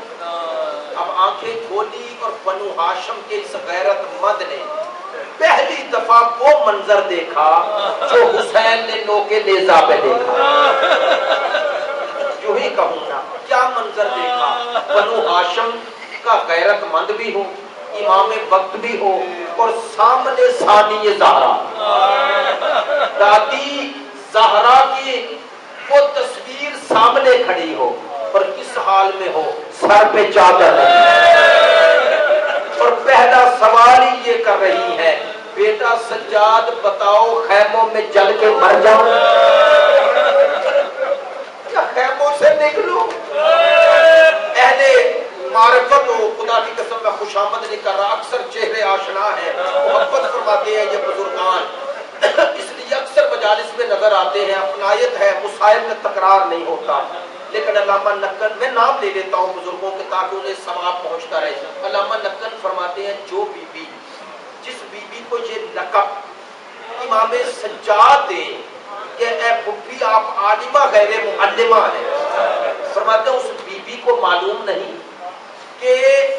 اب آنکھیں کھولی اور بنو ہاشم کے اس غیرت مند نے پہلی دفعہ وہ منظر دیکھا جو حسین نے نوکے نیزہ پہ دیکھا۔ یوں ہی کہوں نا، کیا منظر دیکھا؟ بنو ہاشم کا غیرت مند بھی ہو، امام وقت بھی ہو، اور سامنے ثانی زہرا، دادی زہرا کی وہ تصویر سامنے کھڑی ہو، اور کس حال میں ہو؟ سر پہ چادر اور پہلا سوال ہی یہ کر رہی ہے، بیٹا سجاد بتاؤ خیموں میں جل کے مر جاؤں یا خیموں سے نکلوں؟ اہل معرفت ہو، خدا کی قسم میں خوشامد نہیں کر رہا، اکثر چہرے آشنا ہیں، محبت فرماتے ہیں یہ بزرگان، اس لیے اکثر مجالس میں نظر آتے ہیں، اپنائیت ہے، مصائب میں تکرار نہیں ہوتا۔ لیکن علامہ نقل، میں نام لے لیتا ہوں بزرگوں کے تاکہ انہیں ثواب پہنچتا رہے، علامہ نقل فرماتے ہیں جو بی بی، جس بی بی کو یہ لقب امام سجاد دے کہ اے بھپی آپ عالمہ غیر معلمہ ہیں، فرماتے ہیں اس بی بی کو معلوم نہیں کہ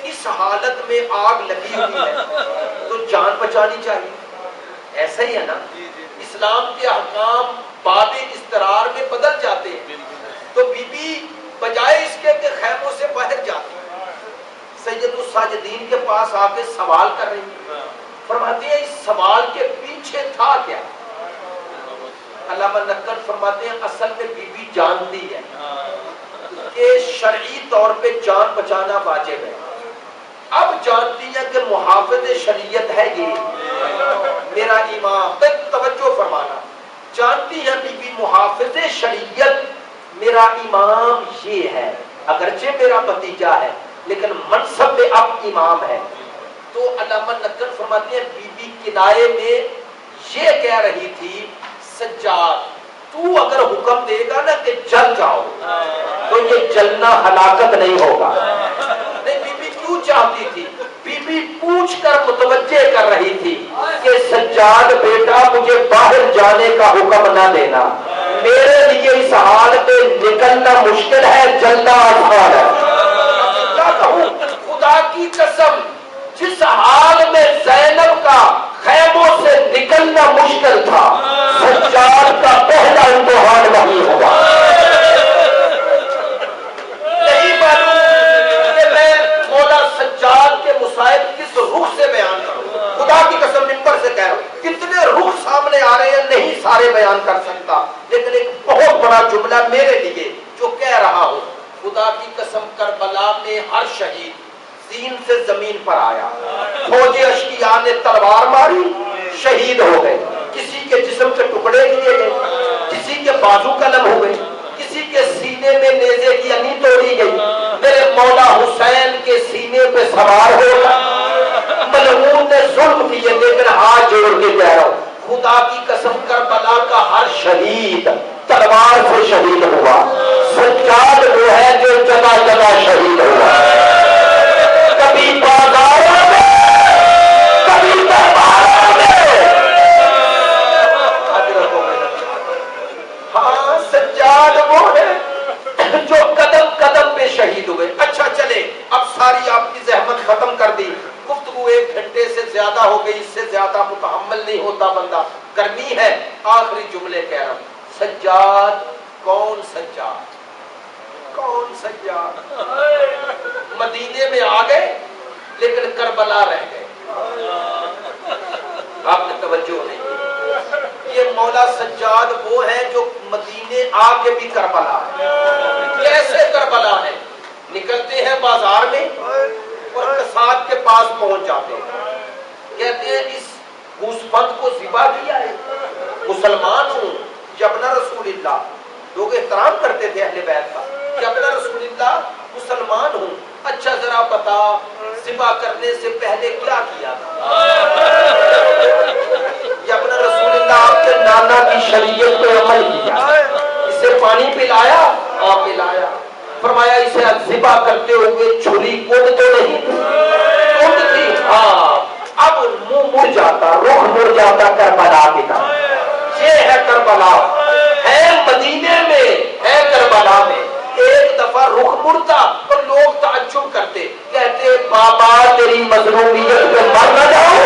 اس حالت میں آگ لگی ہوئی ہے تو جان بچانی چاہیے۔ ایسا ہی ہے نا، اسلام کے احکام باب اضطرار میں بدل جاتے ہیں، تو بی بی بجائے اس کے کہ خیموں سے باہر جاتی سید الساجدین کے پاس آ کے سوال کر رہی ہے، فرماتی ہے اس سوال کے پیچھے تھا کیا؟ علامہ نقل فرماتے ہیں اصل میں بی بی جانتی ہے کہ شرعی طور پہ جان بچانا واجب ہے، اب جانتی ہے کہ محافظ شریعت ہے یہ میرا امام، توجہ فرمانا، جانتی ہے بی بی محافظ شریعت میرا امام یہ ہے، اگرچہ میرا بھتیجا ہے لیکن منصب میں اب امام ہے، تو علامہ نقل فرماتے ہیں بی بی کنائے میں یہ کہہ رہی تھی سجاد تو اگر حکم دے گا نا کہ جل جاؤ تو یہ جلنا ہلاکت نہیں ہوگا۔ نہیں، بی بی پوچھ کر متوجہ کر رہی تھی کہ سجاد بیٹا مجھے باہر جانے کا حکم نہ دینا، میرے لیے اس حال پہ نکلنا مشکل ہے، جلنا آسان ہے۔ کیا کہوں، خدا کی قسم جس حال میں زینب کا خیموں سے نکلنا مشکل تھا، سجاد کا پہلا امتحان وہی ہوا۔ نہیں معلوم کہ میں مولا سجاد کے مصائب کس رخ سے بیان کروں، خدا کی قسم ممبر سے کہہ رہا ہوں، کتنے رخ سامنے آ رہے ہیں نہیں سارے بیان کر سکتا، لیکن ایک بہت بڑا جملہ میرے لیے جو کہہ رہا ہوں، خدا کی قسم کربلا میں ہر شہید زین سے زمین پر آیا، فوج اشقیاء نے تلوار ماری، شہید ہو گئے، کسی کے جسم کے ٹکڑے کیے گئے، کسی کے بازو قلم ہوئے، کسی کے سینے میں نیزے کی انی توڑی گئی، میرے مولا حسین کے سینے پہ سوار ہو گیا، ملعون نے ظلم کیے، لیکن ہاتھ جوڑ کے کہہ رہا ہوں خدا کی قسم کربلا کا ہر شہید تلوار سے شہید ہوا، سجاد وہ ہے جو جگہ جگہ شہید ہوا، کبھی بازاروں میں کبھی درباروں میں۔ ہاں سجاد وہ ہے جو قدم قدم پہ شہید ہوئے۔ اچھا چلے اب ساری آپ کی زحمت ختم کر دی، گفتگو 1 گھنٹے سے زیادہ ہو گئی، اس سے زیادہ متحمل نہیں ہوتا بندہ، گرمی ہے، آخری جملے کہہ رہا ہوں۔ سجاد کون سجاد، کون سجاد؟ مدینے میں آ گئے لیکن کربلا رہ گئے، آپ نے توجہ نہیں کی۔ یہ مولا سجاد وہ ہے جو مدینے آ کے بھی کربلا ہے۔ کیسے کربلا ہے؟ نکلتے ہیں بازار میں اور کساد کے پاس پہنچ جاتے ہیں، کہتے ہیں اس گوسفند کو ذبح کیا ہے، مسلمان ہوں جبنا رسول اللہ، لوگ احترام کرتے تھے اہل بیت کا، جبنا رسول اللہ مسلمان ہوں، اچھا ذرا بتا ذبح کرنے سے پہلے کیا کیا تھا؟ جبنا رسول اللہ آپ کے نانا کی شریعت پہ عمل کیا، اسے پانی پلایا، آپ پلایا، فرمایا اسے ذبح کرتے ہوئے چھری کوٹ تو نہیں کوٹ تھی، ہاں اب منہ مڑ جاتا، رخ مڑ جاتا کربلا کی طرف۔ یہ ہے کربلا، ہے مدینے میں، ہے کربلا میں۔ ایک دفعہ رخ مڑتا اور لوگ تعجب کرتے، کہتے بابا تیری مظلومیت پہ مر نہ جاؤ،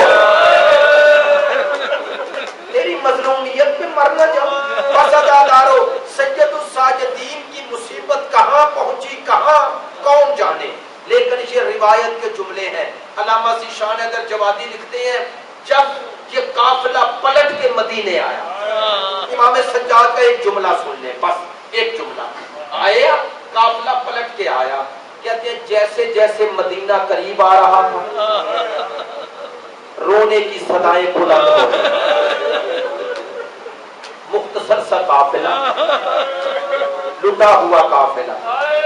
تیری مظلومیت پہ مر نہ جاؤ۔ بس ادادارو سید الساجدین کی مصیبت کہاں پہنچی، کہاں کون جانے، لیکن یہ روایت کے جملے ہیں۔ علامہ ذیشان حیدر جوادی لکھتے ہیں جب یہ قافلہ پلٹ کے مدینے آیا، امام سجاد کا ایک جملہ سن لیں، بس ایک جملہ، آیا قافلہ پلٹ کے آیا، کہتے ہیں جیسے جیسے مدینہ قریب آ رہا تھا رونے کی صدائیں بلند ہو گئی، مختصر سا قافلہ، لٹا ہوا قافلہ،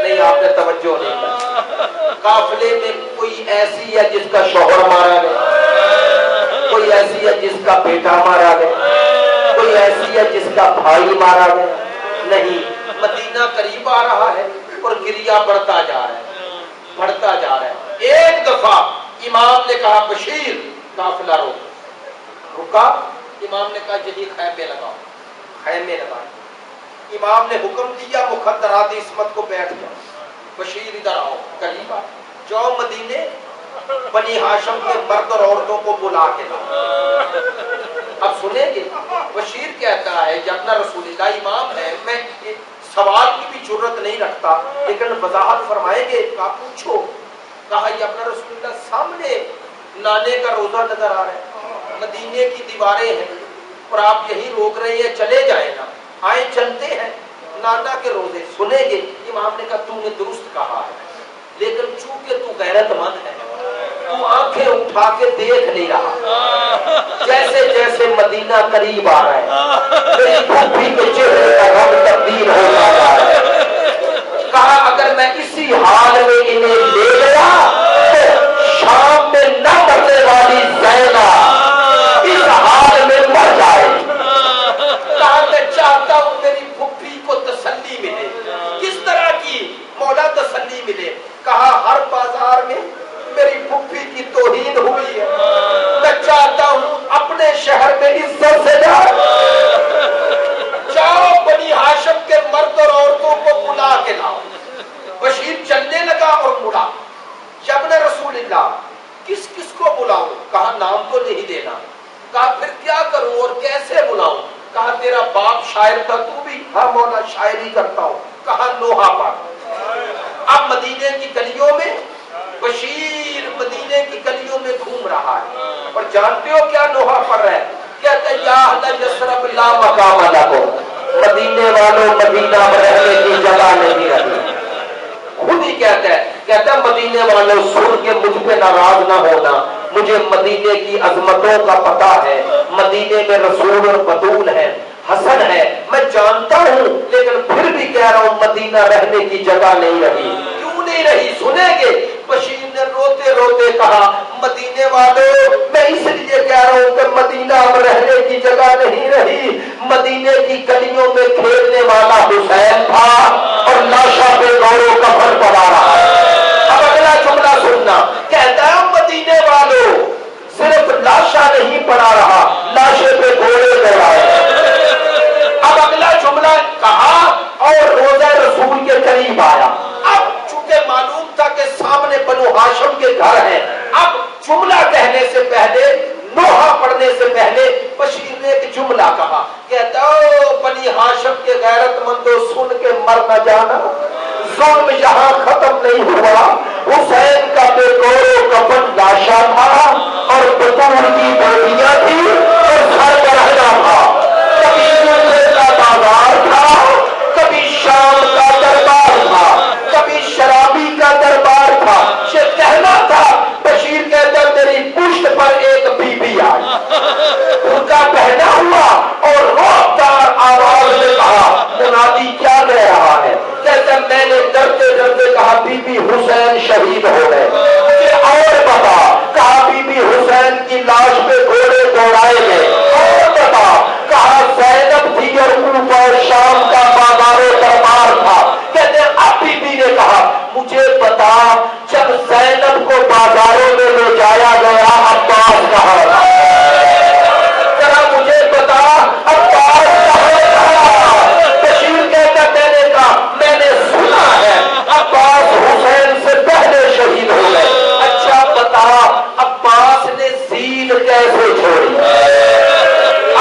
نہیں آپ نے توجہ نہیں کی، قافلے میں کوئی ایسی ہے جس کا شوہر مارا گیا، کوئی ایسی ہے جس کا بیٹا مارا گیا، کوئی ایسی ہے جس کا بھائی مارا گیا، نہیں، مدینہ قریب آ رہا ہے اور گریہ بڑھتا جا رہا ہے، بڑھتا جا رہا ہے۔ ایک دفعہ امام نے کہا بشیر قافلہ رکا، امام نے کہا یہی خیمے لگاؤ، خیمے لگائے، امام نے حکم دیا مخدرات عصمت کو بیٹھ جاؤ، بشیر ادھر آؤ، قریب آؤ، جاؤ مدینے بنی ہاشم کے مرد اور عورتوں کو بلا کے لاؤ۔ اب سنیں گے بشیر کہتا ہے جبنا رسول اللہ امام ہے، میں سوال کی بھی جرت نہیں رکھتا لیکن وضاحت فرمائیں گے، کہا پوچھو، کہا جبنا رسول اللہ سامنے نانے کا روزہ نظر آ رہا ہے، مدینے کی دیواریں ہیں اور آپ یہی روک رہے ہیں، چلے جائیں نا، آئیں چلتے ہیں، نانا کے روزے سنیں گے۔ امام نے کہا تو نے درست کہا ہے لیکن چونکہ تو غیرت مند ہے تو آنکھیں اٹھا کے دیکھ نہیں رہا، جیسے جیسے مدینہ قریب آ رہا ہے میری پھوپھی کے چہرے کا رنگ تبدیل ہوتا جا رہا ہے، کہا اگر میں اسی حال میں انہیں لے گیا تو شام میں نہ مرنے والی زینب اس حال میں مر جائے، کہا میں چاہتا ہوں میری پھوپھی کو تسلی ملے، کس طرح کی مولا تسلی ملے، کہا ہر بازار میں میری پھوپھی کی توہین ہوئی ہے، شاعر تھا تو بھی؟ ہاں مولا شاعری کرتا ہوں. کہا نوحہ پر. اب مدینے کی گلیوں میں بشیر مدینے کی گلیوں میں گھوم رہا ہے. اور جانتے ہو کیا نوحہ پر ہے؟ کہتے یا اہل یثرب لا مقام لکم، مدینے والوں مدینہ میں رہنے کی جگہ نہیں رہی. خود ہی کہتا ہے مدینے والوں سن کے مجھ پہ ناراض نہ ہونا، مجھے مدینے کی عظمتوں کا پتہ ہے، مدینے میں رسول اور بطول ہے، حسن ہے، میں جانتا ہوں، لیکن پھر بھی کہہ رہا ہوں مدینہ رہنے کی جگہ نہیں رہی. کیوں نہیں رہی سنیں گے. بشیر نے روتے روتے کہا مدینے والوں میں اس لیے کہہ رہا ہوں کہ مدینہ اب رہنے کی جگہ نہیں رہی. مدینے کی گلیوں میں کھیلنے والا حسین تھا اور لاشا پہ غور و کفن پڑا رہا ہے. اب اگلا جملہ سننا، کہتا ہے مدینے والوں صرف لاشا نہیں پڑا رہا، لاشے پہ گھوڑے دوڑائے. اب اگلا جملہ کہا اور روضہ رسول کے قریب آیا. اب چونکہ معلوم تھا کہ سامنے بنو ہاشم کے گھر ہیں، اب جملہ کہنے سے پہلے نوحہ پڑھنے سے پہلے بشیر نے ایک جملہ کہا. کہتا بنی ہاشم کے غیرت مندوں سن کے مر نہ جانا، ظلم یہاں ختم نہیں ہوا. حسین کا بے گور و کفن لاشا تھا اور بطول کی بیٹیاں تھی اور گھر کا رہنا تھا. کبھی ملے کا بازار تھا، کبھی شام کا دربار تھا، کبھی شرابی کا دربار تھا. یہ کہنا تھا. بشیر کہتا میری پشت پر ایک بی بی آئی، ان کا پہنا ہوا اور روبدار آواز میں کہا منادی کیا کہہ رہا ہے؟ کہتا میں نے ڈرتے ڈرتے کہا بی بی حسین شہید ہو گئے. مجھے اور بتا. کہا بی بی حسین کی لاش پہ گھوڑے دوڑائے گئے. اور بتا. کہا زینب تھی اور اوپر شام کا بازار دربار تھا. کہتے اب بی بی نے کہا مجھے بتا جب زینب کو بازاروں میں لے جایا گیا عباس کہاں تھا؟ ذرا مجھے بتا عباس کہاں تھا؟ بشیر کہتا میں نے کہا میں نے سنا ہے عباس حسین سے پہلے شہید ہو گئے. اچھا بتا عباس نے زین کیسے چھوڑی؟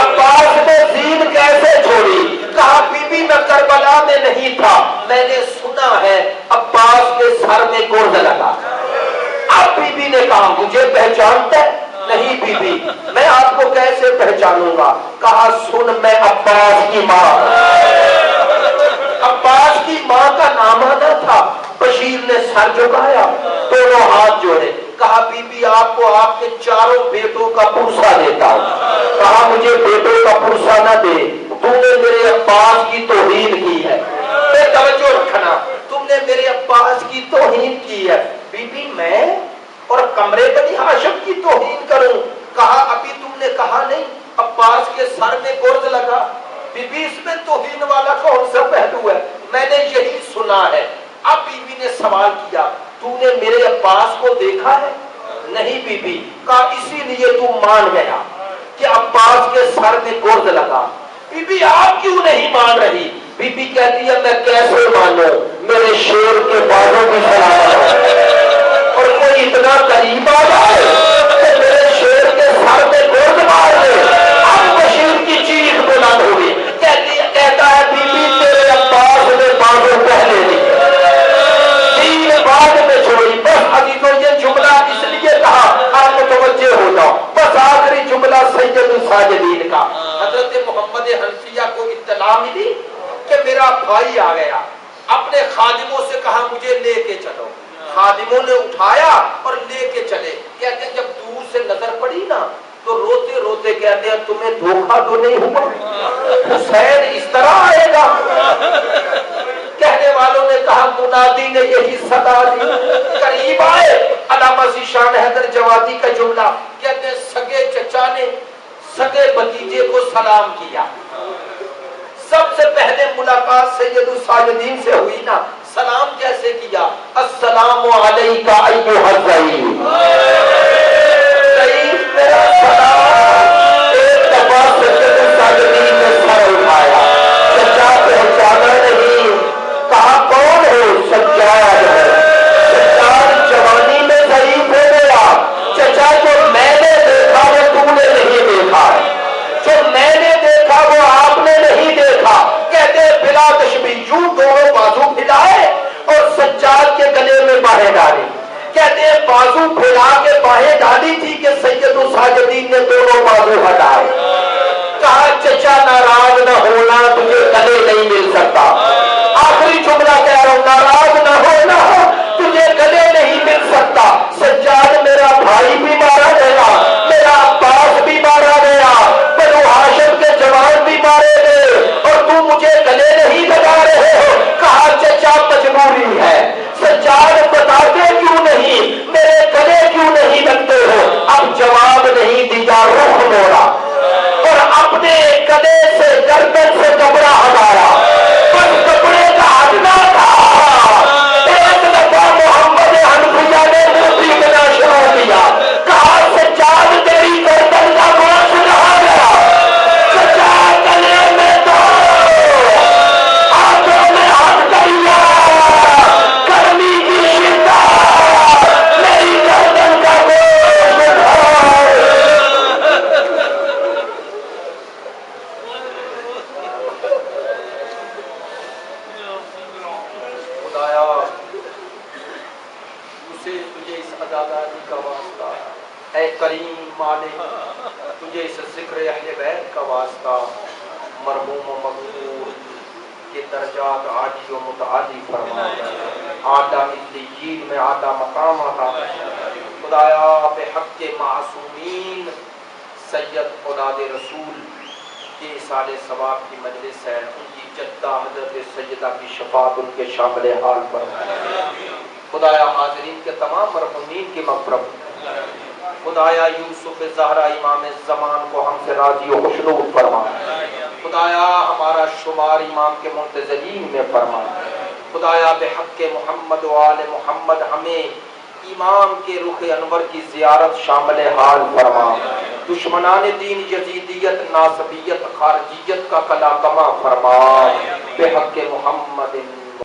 عباس نے زین کیسے چھوڑی؟ کہا بی بی میں کربلا میں نہیں تھا، میں نے سنا ہے عباس کے سر میں گرد لگا. اب بی بی نے کہا مجھے پہچانتا ہے؟ نہیں بی بی میں آپ کو کیسے پہچانوں گا؟ کہا سن میں عباس کی ماں. عباس کی ماں کا نام نہ تھا. بشیر نے سر جھکایا، دونوں ہاتھ جوڑے. کہا بی بی آپ کو آپ کے چاروں بیٹوں کا پرسہ دیتا ہوں. کہا مجھے بیٹوں کا پرسہ نہ دے، تم نے میرے عباس کی توہین کی ہے. بے توجہ رکھنا، تم نے میرے عباس کی توہین کی ہے. بی بی میں اور کمرے بنی ہاشم کی توہین کروں؟ کہا ابھی تم نے کہا نہیں عباس کے سر میں گرد لگا. بی بی اس میں توہین والا کون سا پہلو ہے؟ میں نے یہی سنا ہے. اب بی بی نے سوال کیا تو نے میرے عباس کو دیکھا ہے؟ نہیں بی بی. کہا اسی لیے تم مان گیا کہ عباس کے سر میں گرد لگا. بی بی آپ کیوں نہیں مان رہی؟ بی بی کہتی ہے میں کیسے مانوں، میرے شیر کے بازوں کی سلامت اور کوئی اتنا قریب آ جائے کہ میرے شیر کے سر میں گرد مار دے. اب بشیر کی چیخ بلند ہوئی. کہتا ہے بی بی تیرے عباس نے بازو پہلے دی، تین بعد میں چھوڑی. بس ابھی تو یہ جملہ اس لیے کہا آپ متوجہ ہو جاؤ. بس آخری جملہ سید الساجدین کا. حضرت محمد حنفیہ کو اطلاع ملی کہ میرا بھائی آ گیا. اپنے خادموں سے کہا مجھے لے کے چلو. خادموں نے اٹھایا اور لے کے چلے. کہتے ہیں جب دور سے نظر پڑی نا تو روتے روتے کہتے ہیں تمہیں دھوکہ تو نہیں ہوا؟ حسین اس طرح آئے گا؟ کہنے والوں نے کہا منادی نے یہی صدا دی. قریب آئے. علامہ ذیشان حیدر جوادی کا جملہ کہتے ہیں سگے چچا نے سگے بھتیجے کو سلام کیا. سب سے پہلے ملاقات سید الساجدین سے ہوئی نا، سلام کیسے کیا؟ السلام علیکہ ایھا الضعیف. ضعیف میرا سلام. ایک دفعہ سید الساجدین نے سر اٹھایا. چچا پہچانا نہیں. کہا کون ہو؟ سجاد ہے. سجاد جوانی میں ضعیف ہو گیا. چچا جو میں نے دیکھا وہ تم نے نہیں دیکھا، جو میں نے دیکھا وہ آپ نے نہیں دیکھا. مالک تجھے اس ذکر اہل بیت کا واسطہ مرحوم و مغفور کے درجات عالی و متعالی فرما، اعلیٰ علیین میں اعلیٰ مقام عطا خدایا بحق معصومین سید اولاد رسول کے اصال ثواب کی مجلس ہے، ان کی جدہ حضرت سیدہ کی شفاعت ان کے شامل حال پر خدایا حاضرین کے تمام مرحومین کی مغفرت خدایا یوسف زہرا امام زمان کو ہم سے راضی و خوشنود فرما، خدایا ہمارا شمار امام کے منتظرین میں فرما، خدایا بحق محمد و آل محمد ہمیں امام کے رخ انور کی زیارت شامل حال فرما، دشمنان دین یزیدیت ناصبیت خارجیت کا کلا کما فرما، بحق محمد